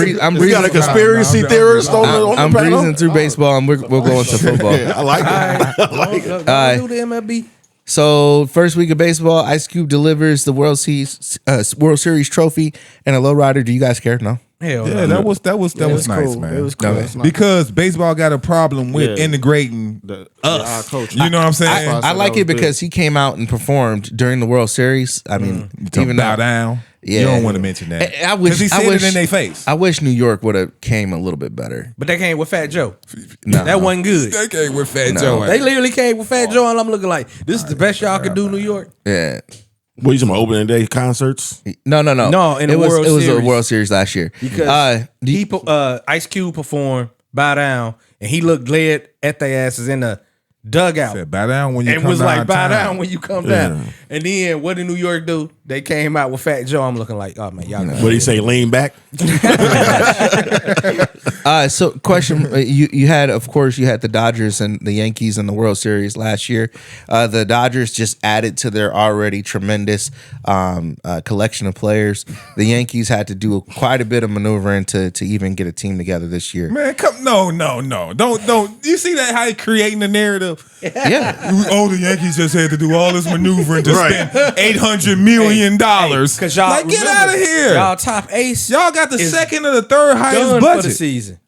got a breezing. conspiracy theorist on the I'm panel. breezing through baseball, and we'll go into football. Yeah, I like it. I like it. Do the MLB. So first week of baseball, Ice Cube delivers the World Series trophy and a lowrider. Do you guys care? No. Hell Yeah, no. that was nice, cool. man. It was cool. Okay. Because baseball got a problem with Yeah. integrating Our us. coach. You know what I'm saying? I like that it was because he came out and performed during the World Series. I mean, Even even bow though down. Yeah. You don't want to mention that. I wish 'Cause he said it in their face. I wish New York would have came a little bit better. But they came with Fat Joe. No. That wasn't good. They came with Fat No. Joe. They literally came with Fat Joe, and I'm looking like, this is the best y'all could do, New York. Yeah. What you talking about, opening day concerts? No. No, in the it was World it was a Series. World Series last year. Because Ice Cube performed Bow Down, and he looked glad at their asses in the dugout. said, bow down when you And come was down like, bow time." down when you come down. And then what did New York do? They came out with Fat Joe. I'm looking like, oh man, y'all. What do you say, lean back? So question, you had, of course, you had the Dodgers and the Yankees in the World Series last year. The Dodgers just added to their already tremendous collection of players. The Yankees had to do quite a bit of maneuvering to even get a team together this year. Man, no. Don't. You see that how he creating the narrative? Yeah. Oh, the Yankees just had to do all this maneuvering to spend $800 million. Because y'all like, get out of here. Y'all top ace. Y'all got the second or the third highest done budget for the season.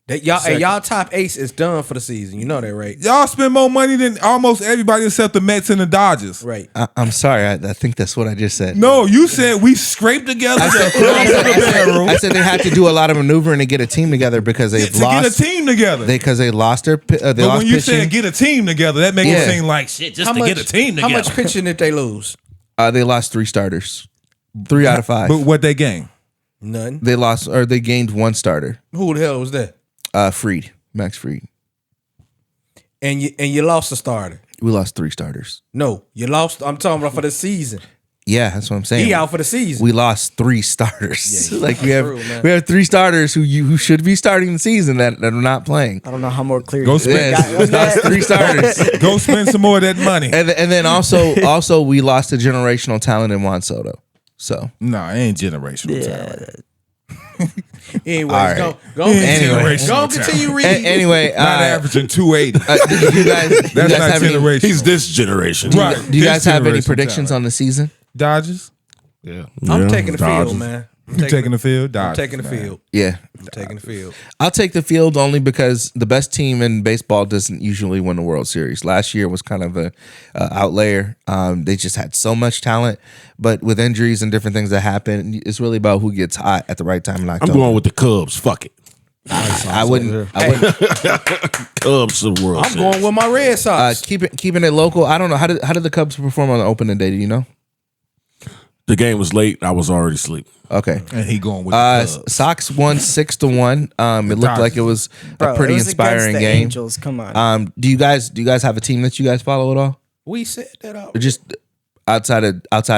That y'all top ace is done for the season. You know that, right? Y'all spend more money than almost everybody except the Mets and the Dodgers. Right. I'm sorry. I think that's what I just said. No, you said we scraped together. I said they had to do a lot of maneuvering to get a team together because they've lost. Get a team together. Because they lost their. But when you pitching. said get a team together, that makes it seem like shit just to get a team together. How much pitching did they lose? They lost 3 starters, 3 out of 5. But what they gained? None. They lost, or they gained 1 starter. Who the hell was that? Max Fried. And you lost a starter. We lost 3 starters. No, you lost. I'm talking about for the season. Yeah, that's what I'm saying. He out for the season. We lost 3 starters. Yeah, like true, we have 3 starters who should be starting the season that are not playing. I don't know how more clear. Go you spend- got. We lost 3 starters. Go spend some more of that money. And then also we lost a generational talent in Juan Soto. So Nah, it ain't generational talent. Anyways, right. go Anyway. continue reading. Anyway, Not averaging 280. you guys That's not have any, generational. He's this generation. Right. do you guys This have any generational predictions talent. on the season? Dodgers? Yeah. I'm taking the Dodgers. field, man. You taking the field? I'm Dodgers. taking the man. field. Yeah. I'm taking the field. I'll take the field only because the best team in baseball doesn't usually win the World Series. Last year was kind of a outlier. They just had so much talent, but with injuries and different things that happen, it's really about who gets hot at the right time in October. I'm going with the Cubs. Fuck it. I wouldn't. Cubs of the World I'm Series. going with my Red Sox. Keeping it local. I don't know how did the Cubs perform on the opening day? Do you know? The game was late. I was already asleep. Okay. And he going with the Cubs. Sox won 6-1. It looked like it was Bro, a pretty it was inspiring against the game. Angels. Come on. Do you guys have a team that you guys follow at all, We set that up. or just outside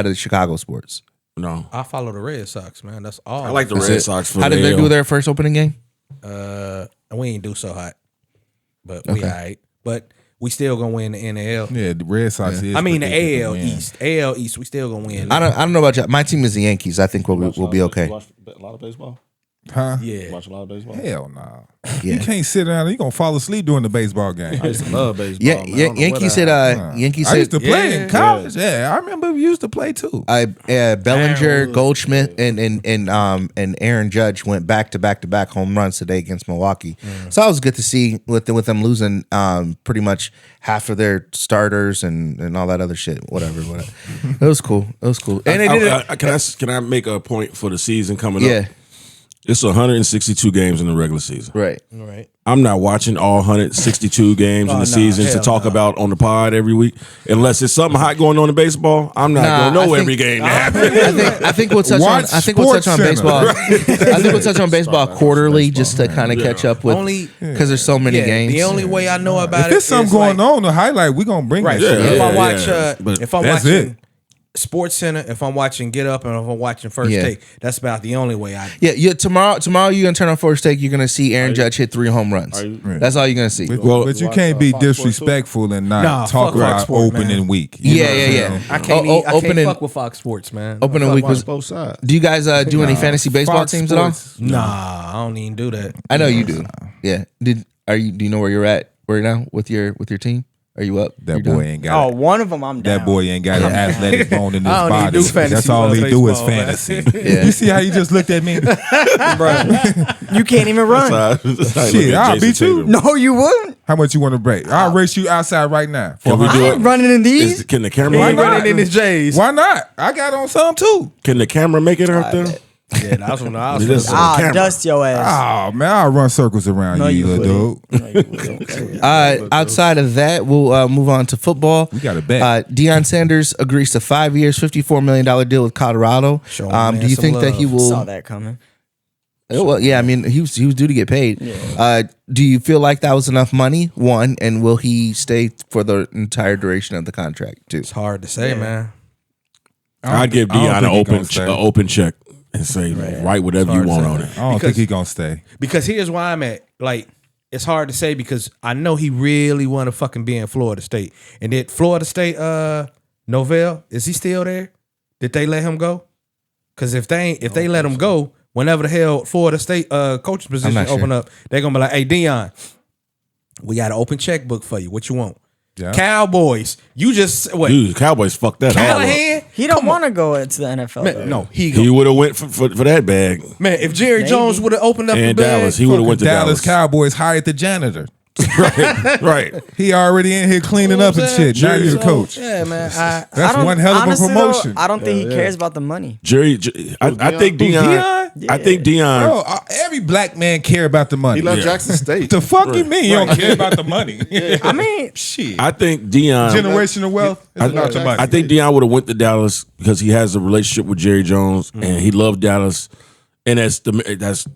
of Chicago sports? No. I follow the Red Sox, man. That's all. I like the That's Red it. Sox for How did the they AL. do their first opening game? We ain't do so hot, but we all right. But we still gonna win the NIL. Yeah, the Red Sox is I mean the predicted to AL win. East. AL East. We still gonna win. I don't know about you. My team is the Yankees. I think we'll be okay. Watch a lot of baseball. Huh? Yeah. Watch a lot of baseball. Hell no. Yeah. You can't sit down. You gonna fall asleep during the baseball game. I used to love baseball. Yeah, man. I don't know Yankees what said. Yankees I used said. to play Yeah. in college. Yeah, I remember we used to play too. Bellinger, Goldschmidt, and Aaron Judge went back to back home runs today against Milwaukee. So that was good to see with them losing pretty much half of their starters and all that other shit. Whatever. It was cool. And they did it. Can I make a point for the season coming Yeah. up? It's 162 games in the regular season. Right. All right. I'm not watching all 162 games in Oh, the season to hell talk no. about on the pod every week. Unless it's something hot going on in baseball, I'm not Nah, gonna know I think- every game that happens. I think we'll touch on. Watch I think we'll touch on Sports baseball. Center. I think we'll touch on baseball quarterly just to kind of catch up with Only- because there's so many Yeah. games. The only way I know about If it there's something is going like, on, the highlight, we gonna bring Right. that shit. If I Yeah, watch, yeah. But if I'm that's watching it. Sports Center, if I'm watching Get Up, and if I'm watching First Yeah. Take, that's about the only way I. Yeah. Tomorrow you're gonna turn on First Take. You're gonna see Aaron Judge hit 3 home runs. That's all you're gonna see. But you can't be disrespectful and not Nah, talk fuck Fox about Sports, opening man. week. You know what I'm Yeah. saying? I can't. Oh, I can't opening- fuck with Fox Sports, man. Opening week was. both sides. Do you guys do any fantasy baseball Fox teams at all? Sports. Nah, I don't even do that. I know you do. Yeah. Do you know where you're at right now with your team? Are you up? That You boy done? ain't got Oh, one of them I'm down. that boy ain't got an athletic bone in his I don't even body. do fantasy That's all he do is baseball, man. fantasy. Yeah. You see how you just looked at me? You can't even run. Shit, I'll beat you. No, you wouldn't. How much you want to break? I'll race you outside right now. For Can we I do ain't it? running in these. Can the camera? Why Make not? it? in his J's. Why not? I got on some too. Can the camera make it out there? Yeah, that's when I was. It is on I'll camera. dust your ass. Oh man, I'll run circles around No, you, you little dude. No, you wouldn't. Outside of that, we'll move on to football. We got a bet. Deion Sanders agrees to 5 years, $54 million deal with Colorado. Show him, man, Do you some think that he love. will? Saw that coming. Well, yeah. I mean, he was due to get paid. Do you feel like that was enough money? One, and will he stay for the entire duration of the contract? Two. It's hard to say, man. I'd give I don't Deion think he an gonna stay. open check. and say write whatever you want on it. I don't think he's gonna stay. Because here's why I'm at. Like, it's hard to say because I know he really want to fucking be in Florida State. And did Florida State, Novell, is he still there? Did they let him go? Because if they let him go, whenever the hell Florida State coach's position open up, they're gonna be like, hey, Dion, we got an open checkbook for you. What you want? Yeah. Cowboys. You just wait. Dude, Cowboys fucked that all up. He don't want to go into the NFL. Man, no, he would have went for that bag. Man, if Jerry Jones would have opened up and the bag, Dallas, he would have went to Dallas Cowboys hired the janitor. right. He already in here cleaning up and shit. Now you're the coach. Yeah, man. That's one hell of a promotion. Though, I don't think he cares about the money. I think Dion. I think Dion. Bro, every black man care about the money. He left Jackson State. The fuck you mean you don't care about the money? I mean, shit. I think Dion. Generational wealth is about the money. I think Dion would have went to Dallas because he has a relationship with Jerry Jones and he loved Dallas, and that's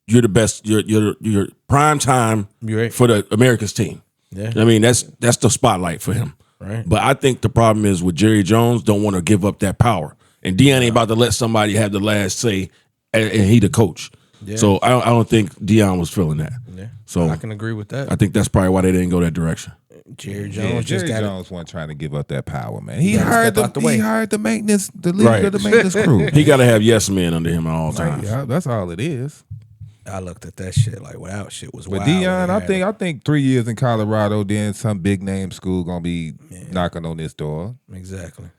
you're the best. You're prime time for the America's team. Yeah. I mean that's the spotlight for him. Right. But I think the problem is with Jerry Jones don't want to give up that power, and Dion ain't about to let somebody have the last say, and he the coach. Yeah. So I don't think Dion was feeling that. Yeah. So I can agree with that. I think that's probably why they didn't go that direction. Jerry Jones wasn't trying to give up that power, man. He hired the maintenance, the leader of the maintenance crew. He got to have yes men under him at all times. Yeah, that's all it is. I looked at that shit like without shit was wild. But Dion, I think 3 years in Colorado, then some big name school gonna be knocking on this door. Exactly.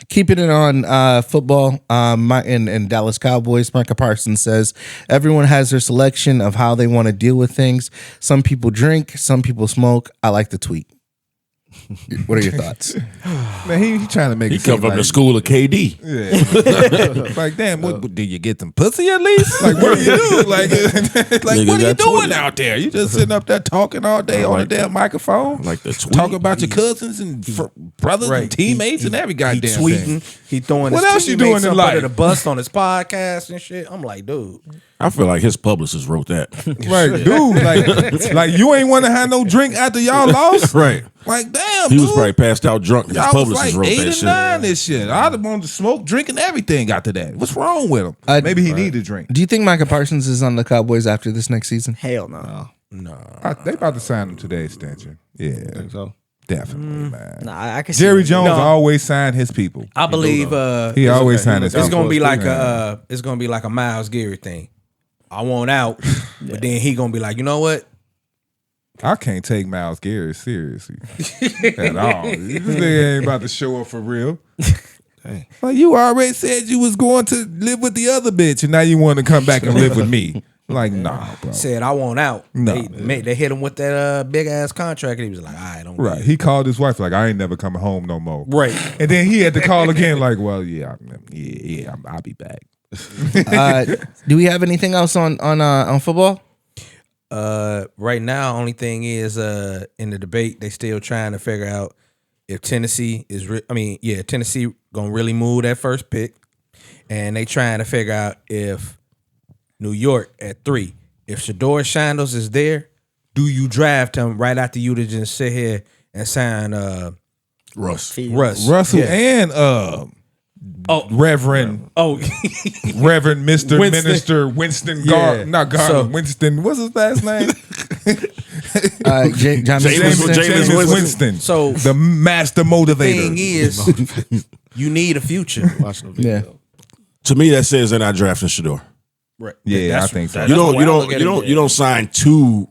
Keeping it on football, and Dallas Cowboys, Micah Parsons says everyone has their selection of how they want to deal with things. Some people drink, some people smoke. I like the tweet. What are your thoughts? Man, he trying to make it come from the school of KD. Yeah. Like, damn, what did you get some pussy at least? Like, what do you do? Like what are you doing out there? You just sitting up there talking all day on the damn microphone? Like the tweet. Talking about your cousins and brothers and teammates and every goddamn thing. He throwing what his else you doing in life? Under the bus on his podcast and shit. I'm like, dude. I feel like his publicist wrote that. Right, dude. Like you ain't want to have no drink after y'all lost. Right. Like, damn, he was probably passed out drunk. His y'all publicist was like wrote 8 that and shit. 9 this shit. I'd have wanted to smoke, drink, and everything after that. What's wrong with him? Maybe he need to drink. Do you think Micah Parsons is on the Cowboys after this next season? Hell no. They about to sign him to the extension. Yeah, I think so. Definitely, man. Nah, I can Jerry Jones always signed his people. I believe he always signed his people. It's gonna be like a Myles Garrett thing. I want out, but then he gonna be like, you know what? I can't take Myles Garrett seriously at all. This nigga ain't about to show up for real. Like, you already said you was going to live with the other bitch, and now you want to come back and live with me. Like, nah, bro. Said I want out. No, they hit him with that big ass contract, and he was like, "I don't." Right. He called his wife like, "I ain't never coming home no more." Right. And then he had to call again, like, "Well, I'll be back." Do we have anything else on football? Right now, only thing is in the debate, they still trying to figure out if Tennessee is. Tennessee gonna really move that first pick, and they trying to figure out if New York at 3. If Shador Sanders is there, do you draft him right after you to just sit here and sign Russell and Reverend Reverend Mr. Winston. Minister Winston Winston. What's his last name? James Winston. So the master motivator. Thing is, you need a future. Yeah. To me, that says they're not drafting Shador. Right. Yeah, I think so. You don't sign two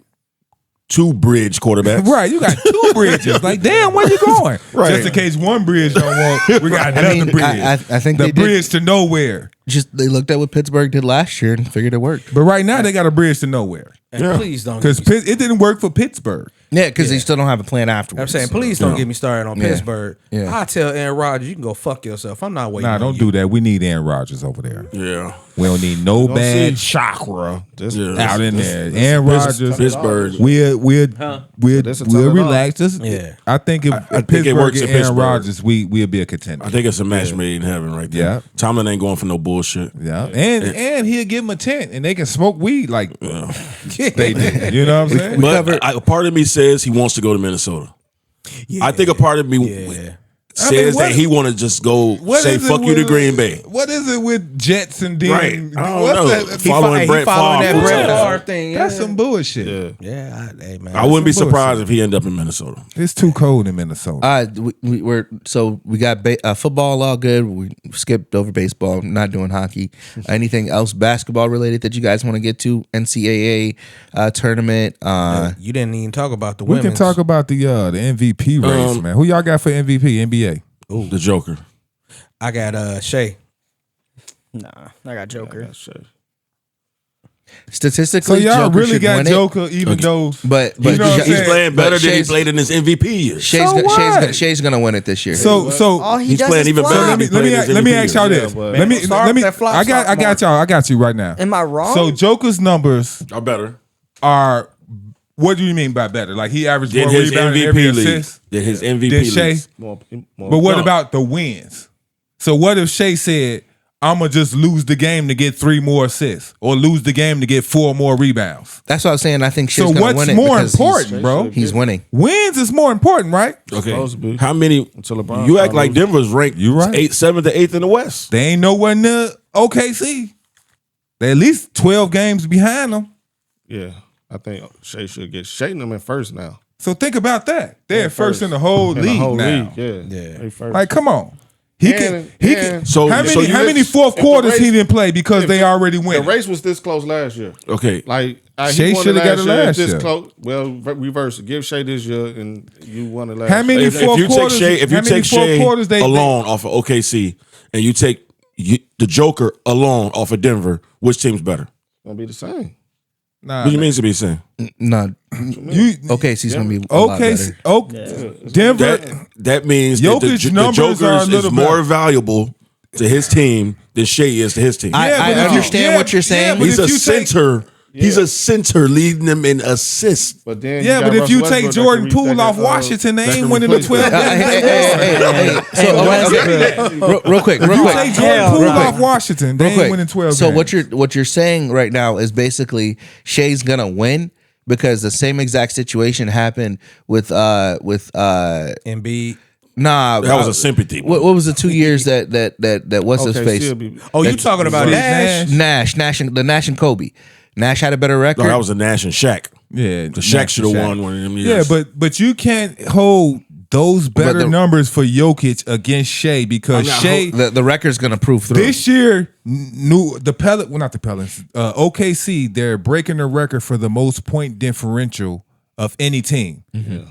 bridge quarterbacks. Right, you got 2 bridges. Like, damn, where you going? Right. Just in case one bridge don't work, we got another bridge. I think the bridge to nowhere. Just they looked at what Pittsburgh did last year and figured it worked. But right now they got a bridge to nowhere. And please don't, because it didn't work for Pittsburgh. Yeah, because they still don't have a plan afterwards. I'm saying, please don't get me started on Pittsburgh. Yeah. I tell Aaron Rodgers, you can go fuck yourself. I'm not waiting. Nah, don't do that. We need Aaron Rodgers over there. Yeah, we don't need no bad chakra out in there. Aaron Rodgers, Pittsburgh. We'll relax. I think if Pittsburgh and Aaron Rodgers, we'll be a contender. I think it's a match made in heaven right there. Yeah, Tomlin ain't going for no bullshit. Yeah, and he'll give them a tent, and they can smoke weed like they did. You know what I'm saying? But a part of me says he wants to go to Minnesota. Yeah. I think a part of me says that he want to just go say fuck you to Green Bay. What is it with Jets and then Right. I don't know. that? Following Brett following Favre. that Brett Yeah. Favre thing. That's some bullshit. Yeah, hey man. I wouldn't be some surprised if he ended up in Minnesota. It's too cold in Minnesota. We got football all good. We skipped over baseball. Not doing hockey. Anything else basketball related that you guys want to get to? NCAA tournament. You didn't even talk about the We women's. can talk about the MVP race, man. Who y'all got for MVP NBA? The Joker. I got Shea. Nah, I got Joker. Statistically, So y'all Joker really should got win it, Joker, even though but You know what I'm He's saying? playing better than he Shay's- played in his MVP years. Shay's gonna win it this year. so All he He's does playing is even fly. better. let me ask y'all this. but- Let me Flop I got mark. I got you right now. Am I wrong? So Joker's numbers Are better. are, what do you mean by better? Like he averaged Than more his rebounds and every MVP league. assist Than his MVP than Shea. league. More But what No. about the wins? So what if Shea said, I'm gonna just lose the game to get 3 more assists, or lose the game to get 4 more rebounds? That's what I'm saying. I think Shay's So gonna what's win it more because important, bro? He's winning. Wins is more important, right? Okay. Supposed to be. How many? Until LeBron You act finals. like Denver's ranked You right. 7th to 8th in the West. They ain't nowhere near OKC. They at least 12 games behind them. Yeah, I think Shea should get them in first now. So think about that. They're Yeah, first in the whole In league the whole now. league, yeah. They first. Like, come on. He And- can. So- how so many you- how many fourth if the quarters race- he didn't play because if they the- already The win? race was this close last year. Okay. Like Shea he won shoulda got it last This year. close. Well, reverse. Give Shea this year, and you won it last. How many year. If fourth you take quarters? Shea, if you how many take fourth Shea quarters they alone off of OKC, and you take the Joker alone off of Denver, which team's better? Gonna be the same. Nah, What do you mean to be saying? No, you okay, she's gonna be a lot okay? better. Denver. That means that Jokic the numbers Joker are a is little more better. valuable to his team than Shea is to his team. I but if you- understand what you're saying. but He's if a you take- center. He's a center leading them in assists. But then Yeah, you but got if you Russell take Westbrook Jordan that can Poole off that Washington, they that ain't can winning the replace 12 that. games. Real quick. If you take Jordan Hell Poole no. off Washington, they Real ain't quick. winning 12 So games. what you're saying right now is basically Shay's gonna win because the same exact situation happened with Embiid. nah That was a sympathy. What was the 2 years that what's his Okay, face still be- Oh, you talking about Nash? Nash and Kobe. Nash had a better record. No, that was a Nash and Shaq. Yeah, The Shaq should have won one of them Yeah, years. but you can't hold those better the- numbers for Jokic against Shea because I'm not Shea the record's gonna prove through. this year not the Pelicans, OKC, they're breaking the record for the most point differential of any team.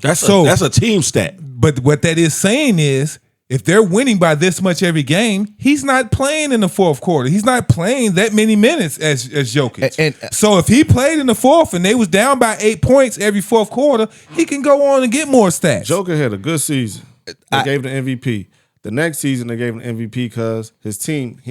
that's So- a team stat. But what that is saying is, if they're winning by this much every game, he's not playing in the fourth quarter. He's not playing that many minutes as Jokic. And- so if he played in the fourth and they was down by 8 points every fourth quarter, he can go on and get more stats. Joker had a good season. They gave him the MVP. The next season they gave him the MVP because his team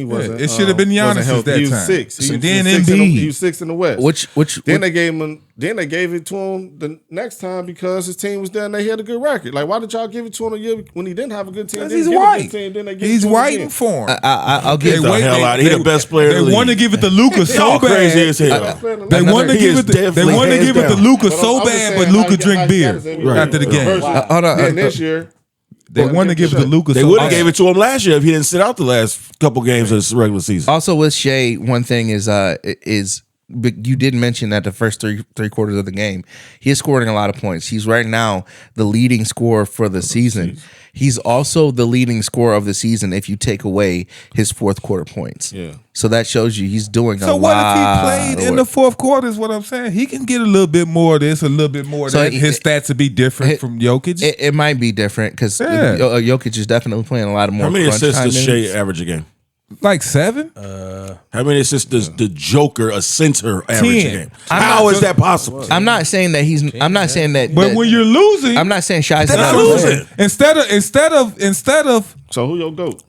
wasn't. it should have been wasn't Giannis healthy. that He was time. 6. So was then six Embiid. he was 6 in the West. which Then they gave him. Then they gave it to him the next time because his team was there and they had a good record. Like, why did y'all give it to him a year when he didn't have a good team? Because Then he's give it a white. good team, then they give it He's to him waiting again. for him. I'll give the hell out. He the best player in the They want to league. give it to Luka so Y'all bad. crazy as hell. They want to He give is it. They definitely want to hands give it to down. Luka But so I'm just bad, saying but how Luka he drink got beer his MVP. after the game. hold on. Then this year, They want to give it to Luka. They so would have bad. gave it to him last year if he didn't sit out the last couple games of the regular season. Also with Shea, one thing is but you did mention that the first three quarters of the game, he is scoring a lot of points. He's right now the leading scorer for the season. He's also the leading scorer of the season if you take away his fourth quarter points. Yeah. So that shows you he's doing a So lot. what if he played of in the work. fourth quarter? Is what I'm saying. He can get a little bit more of this, a little bit more of So that. His stats would be different from Jokic. It might be different because Yeah. Jokic is definitely playing a lot of more. How many crunch assists time does minutes. Shea average a game? like 7. How many assists does the Joker, a center, average 10. a game? How is that possible? I'm not saying that he's. I'm not saying that. But that- when you're losing, I'm not saying Shai's They're not not losing. losing. instead of so who your GOAT?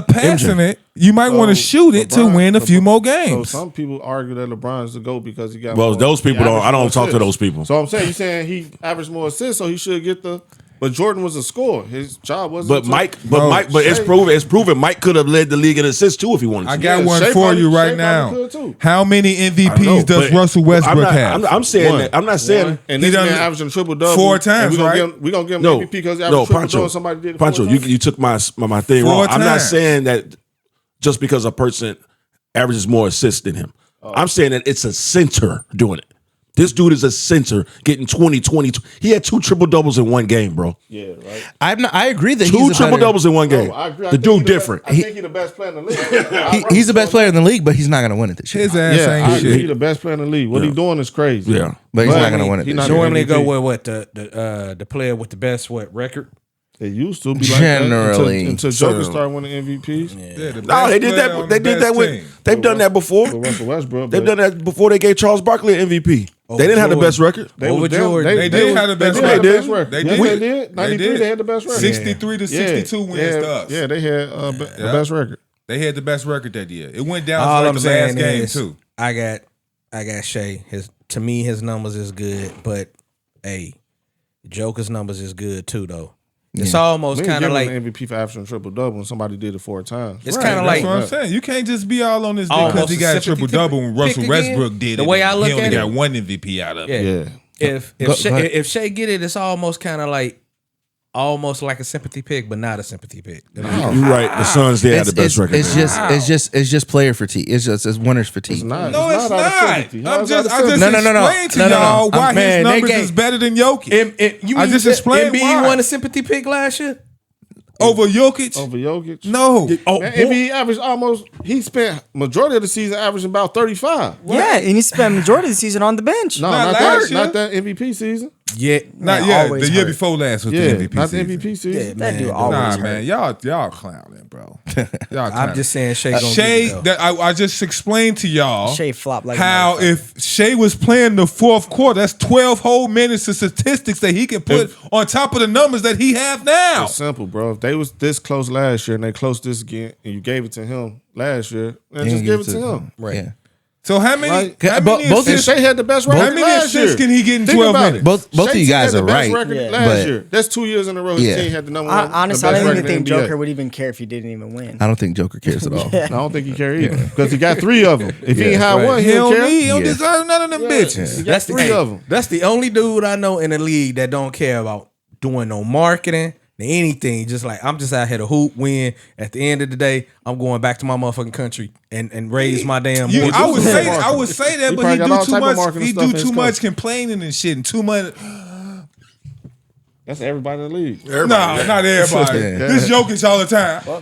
passing it, you might want to shoot it to LeBron- win a few more So games. some people argue that LeBron's the GOAT because he got. Well, more, those people he don't. I averaged don't more talk to assists. those people. So I'm saying you saying he averaged more assists, so he should get the. But Jordan was a scorer. His job wasn't. But it's proven Mike could have led the league in assists too if he wanted to. I got one for you right now. How many MVPs does Russell Westbrook have? I'm saying that. I'm not saying. And this man averaging triple double 4 times, right? We're gonna give him MVP because he averaged triple double. Somebody did it. Pancho, you took my thing wrong. I'm not saying that just because a person averages more assists than him. I'm saying that it's a center doing it. This dude is a center getting 20. He had 2 triple doubles in one game, bro. Yeah, right. I agree that 2 triple doubles in one game. I agree. The dude different. I think he's the best player in the league. He's the best player in the league, but he's not going to win it this year. His ass I ain't agree. shit. He's the best player in the league. What he doing is crazy. Yeah, but he's not going to win it He's this not year. Normally go MVP. with the player with the best record. They used to be Generally. like that until Joker started winning MVPs. Yeah, No, they did that. They did that with. They've done that before. With Russell Westbrook. They've done that before. They gave Charles Barkley an MVP. They didn't have the best record. Over Jordan. They did have the best They record. did. Best record. They Yes, did. they did. 93, they had the best record. 63 to 62 wins to us. Yeah, they had the best record. They had the best record that year. It went down All to like I'm the saying last game is, too. I got Shea. To me, his numbers is good, but hey, Joker's numbers is good too, though. It's almost kind of like an MVP for averaging triple double when somebody did it 4 times. it's kind of like That's what I'm saying. You can't just be all on this Almost because he got a a triple sympathy double when Russell pick Westbrook again. did The it. way I look he only at got it- one MVP out of it. Yeah. if Go ahead. if Shea get it, it's almost kind of like almost like a sympathy pick, but not a sympathy pick. You're right. The Suns did have the best record. It's just player fatigue. It's winner's fatigue. It's not. No, it's out of not. sympathy. I How's just that out of No, explained to no, no, y'all no. why Man, his they numbers gave- is better than Jokic. You I just explained MB why. won a sympathy pick last year. Over Jokic? Over Jokic? No. Man, if he averaged he spent majority of the season averaging about 35. Yeah, and he spent majority of the season on the bench. No, Not not last that, not year. that MVP season. Yeah, Not Man, yet. always The year hurt. before last was Yeah, the MVP not the season. MVP season. That dude Man, always Nah, hurt. man, y'all clowning, bro. Y'all clowning. I'm just saying Shea gonna Shea, get it, though. I just explained to y'all Shea flopped like a how motherfucker. if Shea was playing the fourth quarter, that's 12 whole minutes of statistics that he can put on top of the numbers that he have now. It's simple, bro. If they was this close last year and they close this again, and you gave it to him last year, then just give it to him. Right. Yeah. So how many? Like, how but many both And assists? Shea had the best How record many last year. assists can he get in Think 12 about minutes? it. Both of you Shea guys had are the best right, record Yeah. last but- year. That's 2 years in a row. His Yeah. team had the number one. Honestly, the I best don't record even in think the NBA. Joker would even care if he didn't even win. I don't think Joker cares at all. I don't think he care either because he got 3 of them. If he ain't had right. one, he He don't care. don't deserve none of them bitches. He got 3 of them. That's the only dude I know in the league that don't care about doing no marketing, anything. Just like I'm just out here to hoop, win. At the end of the day, I'm going back to my motherfucking country and raise my damn. You, mortgage. I would say He that, but probably he got do all too type of much. marketing He stuff in do his too much country. complaining and shit, and too much. That's everybody in the league. Nah, not everybody. This Jokic all the time. Yo,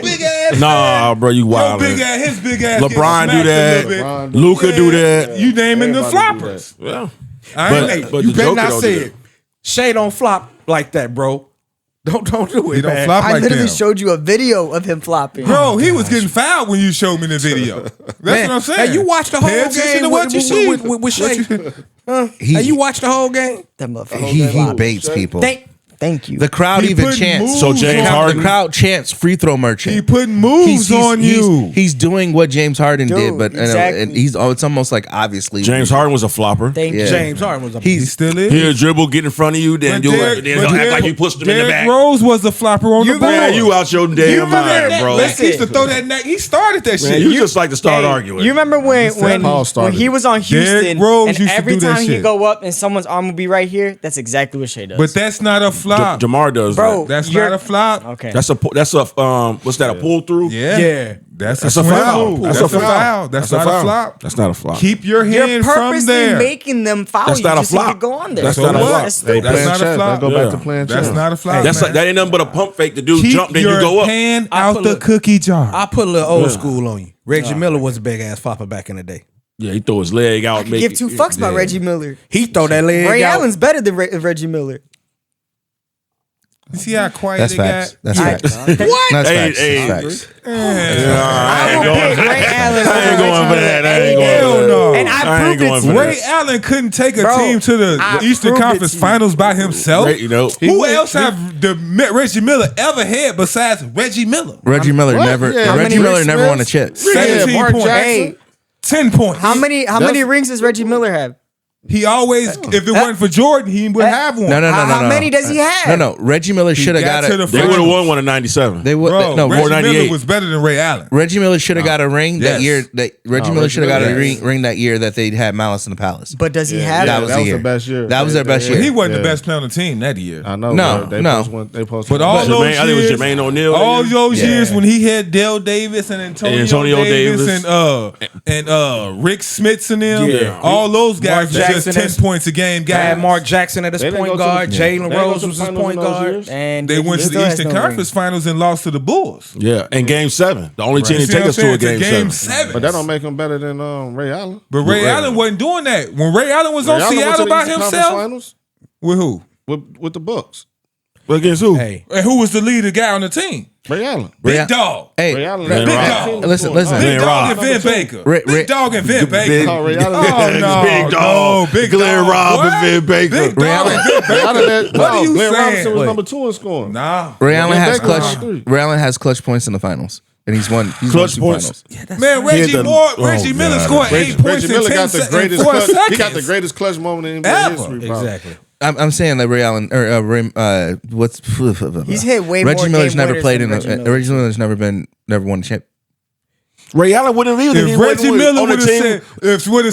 big ass. Nah, bro, you Yo, wild. big ass. His big ass. LeBron gets do smacked that. a little bit. LeBron Luka do that. You naming the Everybody do floppers. Yeah. I ain't- But You the better Joker not don't say do it. Shea don't flop like that, bro. Don't do it. He don't man. flop I like literally that. showed you a video of him flopping. Bro, he was getting fouled when you showed me the video. That's what I'm saying. Hey, you watch the whole Pay attention game to what you see. with Shea. He, Hey, you watch the whole game? That motherfucker. he baits people. Thank you. The crowd He even put chants. moves So James on- Harden- The crowd chants free throw merchant. He putting moves on you. He's doing what James Harden did, Dude, but exactly. and it's almost like obviously James Harden was a flopper. Thank Yeah. you. James Harden was a He He's still is. He'll dribble, get in front of you, then But do Derrick- it. Then but he'll act Derrick- like you pushed him in the Derrick back. Rose was a flopper on the ball. Man, you out your damn mind, bro. He used to throw that neck. He started that Man, shit. you just like to start arguing. You remember when Paul started he was on Houston Derrick Rose and used to every do that time shit. he go up and someone's arm would be right here? That's exactly what Shea does. But that's not a flop. Jamar does Bro, that. That's not a flop. okay. That's a what's that? A pull through? Yeah. That's That's a a swing foul. move. That's That's a a foul. foul. That's not a flop. That's not a flop. Keep your You're hand from purposely there. making them foul That's you not a just so you flop. could go on there. That's So not a what? flop. That's They stupid. That's playing not a chess. flop. I go Yeah. back to playing chess. That's not a flop. That's man. that ain't nothing but a pump fake. The dude Keep jump, then your you go up. hand I out put the a- cookie jar. I put a little old school on you. Reggie Miller was a big ass flopper back in the day. Yeah, he throw his leg out. Make Give 2 fucks about Reggie Miller. He throw that leg Ray out. Allen's better than Reggie Miller. You see how quiet That's they facts. got? That's I- facts. What? That's Hey, facts. hey. That's facts. I will pick Ray Allen I ain't over going Reggie for that. I Miller. ain't going Hell for that. no. And I I ain't proved it going to for you. that. Ray Allen couldn't take a Bro, team to the I Eastern proved it Conference to you. Finals by himself. Right, you know. Who else have Reggie Miller ever had besides Reggie Miller? Reggie Miller What? never. Yeah, how Reggie many Miller Rick never won a Smiths? chip. 17 Mark points. Jackson. Hey, 10 points. how many rings does Reggie Miller have? He always, if it wasn't for Jordan, he would have one. No. How many does he have? No. Reggie Miller should have got it. They would have won one in '97. They would. Bro, No, Reggie 98. Miller was better than Ray Allen. Reggie Miller should have got a ring that Yes. year. Reggie Miller should have got a ring that year that they had Malice in the Palace. But does he have that it? was that the was year. the best year. That was their best year. He wasn't the Yeah. best player on the team that year. I know. No, They no. posted But all one. those I think it was years, Jermaine O'Neal. all those Yeah. years when he had Dale Davis and Antonio Davis and Rick Smits and them, Yeah. all those guys Mark was just Jackson 10 is- points a game guys. Had Mark Jackson at his They didn't point go to guard. the- Jalen They didn't go Rose to was the his finals point in those guard. years. And They went to still the has Eastern no Conference ring. Finals and lost to the Bulls. Yeah, and Game 7. The only team You to see take what us I'm to a saying? Game 7. 7. But that don't make him better than Ray Allen. But Ray Allen wasn't doing that. When Ray Allen was Ray on Allen went to Seattle the by Eastern Conference himself, Finals with who? with the Bucks. Well, against who? Hey, And who was the leader guy on the team? Ray Allen. Big Dog. Hey, Ray Allen. Big dog. Listen. Big Glenn Dog Robb. and Vin Baker. Ray- Big Dog and Vin Baker. Oh, Ray Allen. Oh, no. Big Dog. No, Big Glenn Dog. Robb What? and Vin Baker. Big Dog Allen- and Vin Ray Baker. Allen, What are you Glenn saying? Robinson was Wait. number 2 in scoring. Nah. Ray Allen Vin has Baker clutch. was 3. Ray Allen has clutch points in the finals, and he's won. He's Clutch won 2 points. finals. Man, Reggie Oh, Miller God. scored 8 points Reggie in Miller 10 got the seconds. greatest 4 clutch. seconds. He got the greatest clutch moment in NBA Ever. history. Bro. exactly. I'm saying that Ray Allen or what's He's hit way more Reggie Miller's game never winners played than in Reggie the Miller. Reggie Miller's never won a champ. Ray Allen wouldn't have either. He If wasn't Reggie Miller on the would have team.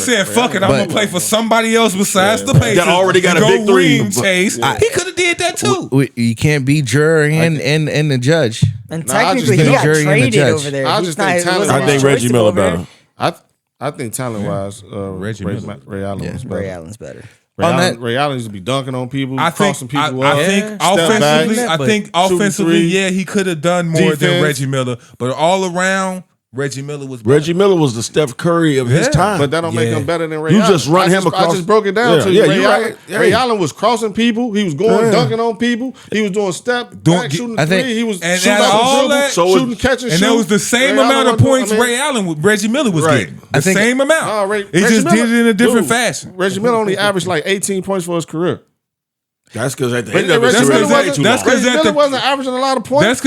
said, fuck it, I'm gonna play for somebody else besides the Pacers. That already got and a go big three. ring chase. He could have did that too. You can't be juror and the judge. And Nah, I just technically, he think got jury and the traded judge. over there. I He's just not- think it talent- wasn't I his think choice Reggie to Miller go over better. I think talent wise, Ray Allen was there. better. Ray Allen's better. Ray Allen used to be dunking on people, I think, crossing people up. I think step offensively, back, shooting three. yeah, he could have done more than Defense. Reggie Miller. But all around, Reggie Miller was better. Reggie Miller was the Steph Curry of his Yeah. time. But that don't make him better than Ray You Allen. just run him I across- just broke it down Yeah, to you. yeah, Ray you're Allen, right. Yeah. Ray Allen was crossing people. He was going dunking on people. He was doing step back, shooting I think- three. He was and shooting out of off all the dribble, that- shooting, catching, And shoot. that was the same Ray amount Allen of points I mean, Reggie Miller was Right. getting. The think- same amount. Reggie He just Miller- did it in a different dude, fashion. Reggie Miller only averaged like 18 points for his career. That's because at the end of Reggie his Miller career, wasn't- too that's long. 'cause Reggie at Miller the- wasn't averaging a lot of points. That's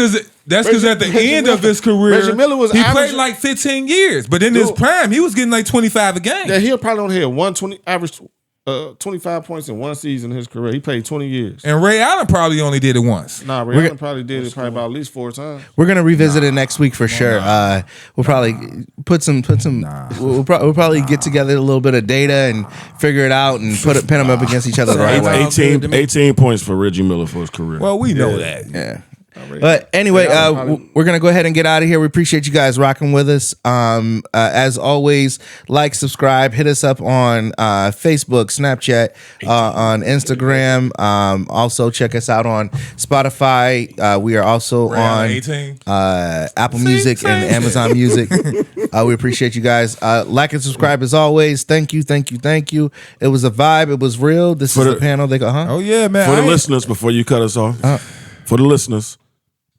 because at the Reggie end Miller- of his career, Reggie Miller was he played averaging- like 15 years. But in his Dude. prime, he was getting like 25 a game. Yeah, he'll probably only hit 120 average 25 points in one season in his career. He played 20 years. And Ray Allen probably only did it once. Nah, Ray Allen probably did it probably about at least 4 times. We're gonna revisit it next week for sure. We'll probably put some. We'll probably get together a little bit of data and figure it out and pin them up against each other the right way. 18 points for Reggie Miller for his career. Well, we know that. Yeah. But anyway, we're gonna go ahead and get out of here. We appreciate you guys rocking with us. As always, like, subscribe, hit us up on Facebook, Snapchat, on Instagram. Also, check us out on Spotify. We are also Ray Allen on 18. Apple Music and Amazon Music. We appreciate you guys. Like and subscribe as always. Thank you. It was a vibe. It was real. This is the panel. They go, huh? Oh, yeah, man. For the I ain't- listeners, before you cut us off, for the listeners,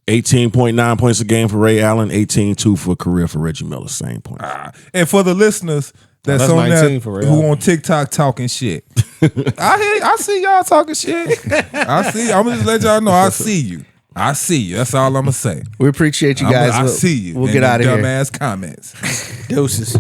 18.9 points a game for Ray Allen, 18.2 for career for Reggie Miller, same point. And for the listeners that's That's on 19 that for Ray who Allen. on TikTok talking shit, I see y'all talking shit. I'm gonna just let y'all know I see you. That's all I'm gonna say. We appreciate you guys. I see you. We'll in get them out of here. Dumbass comments. Deuces.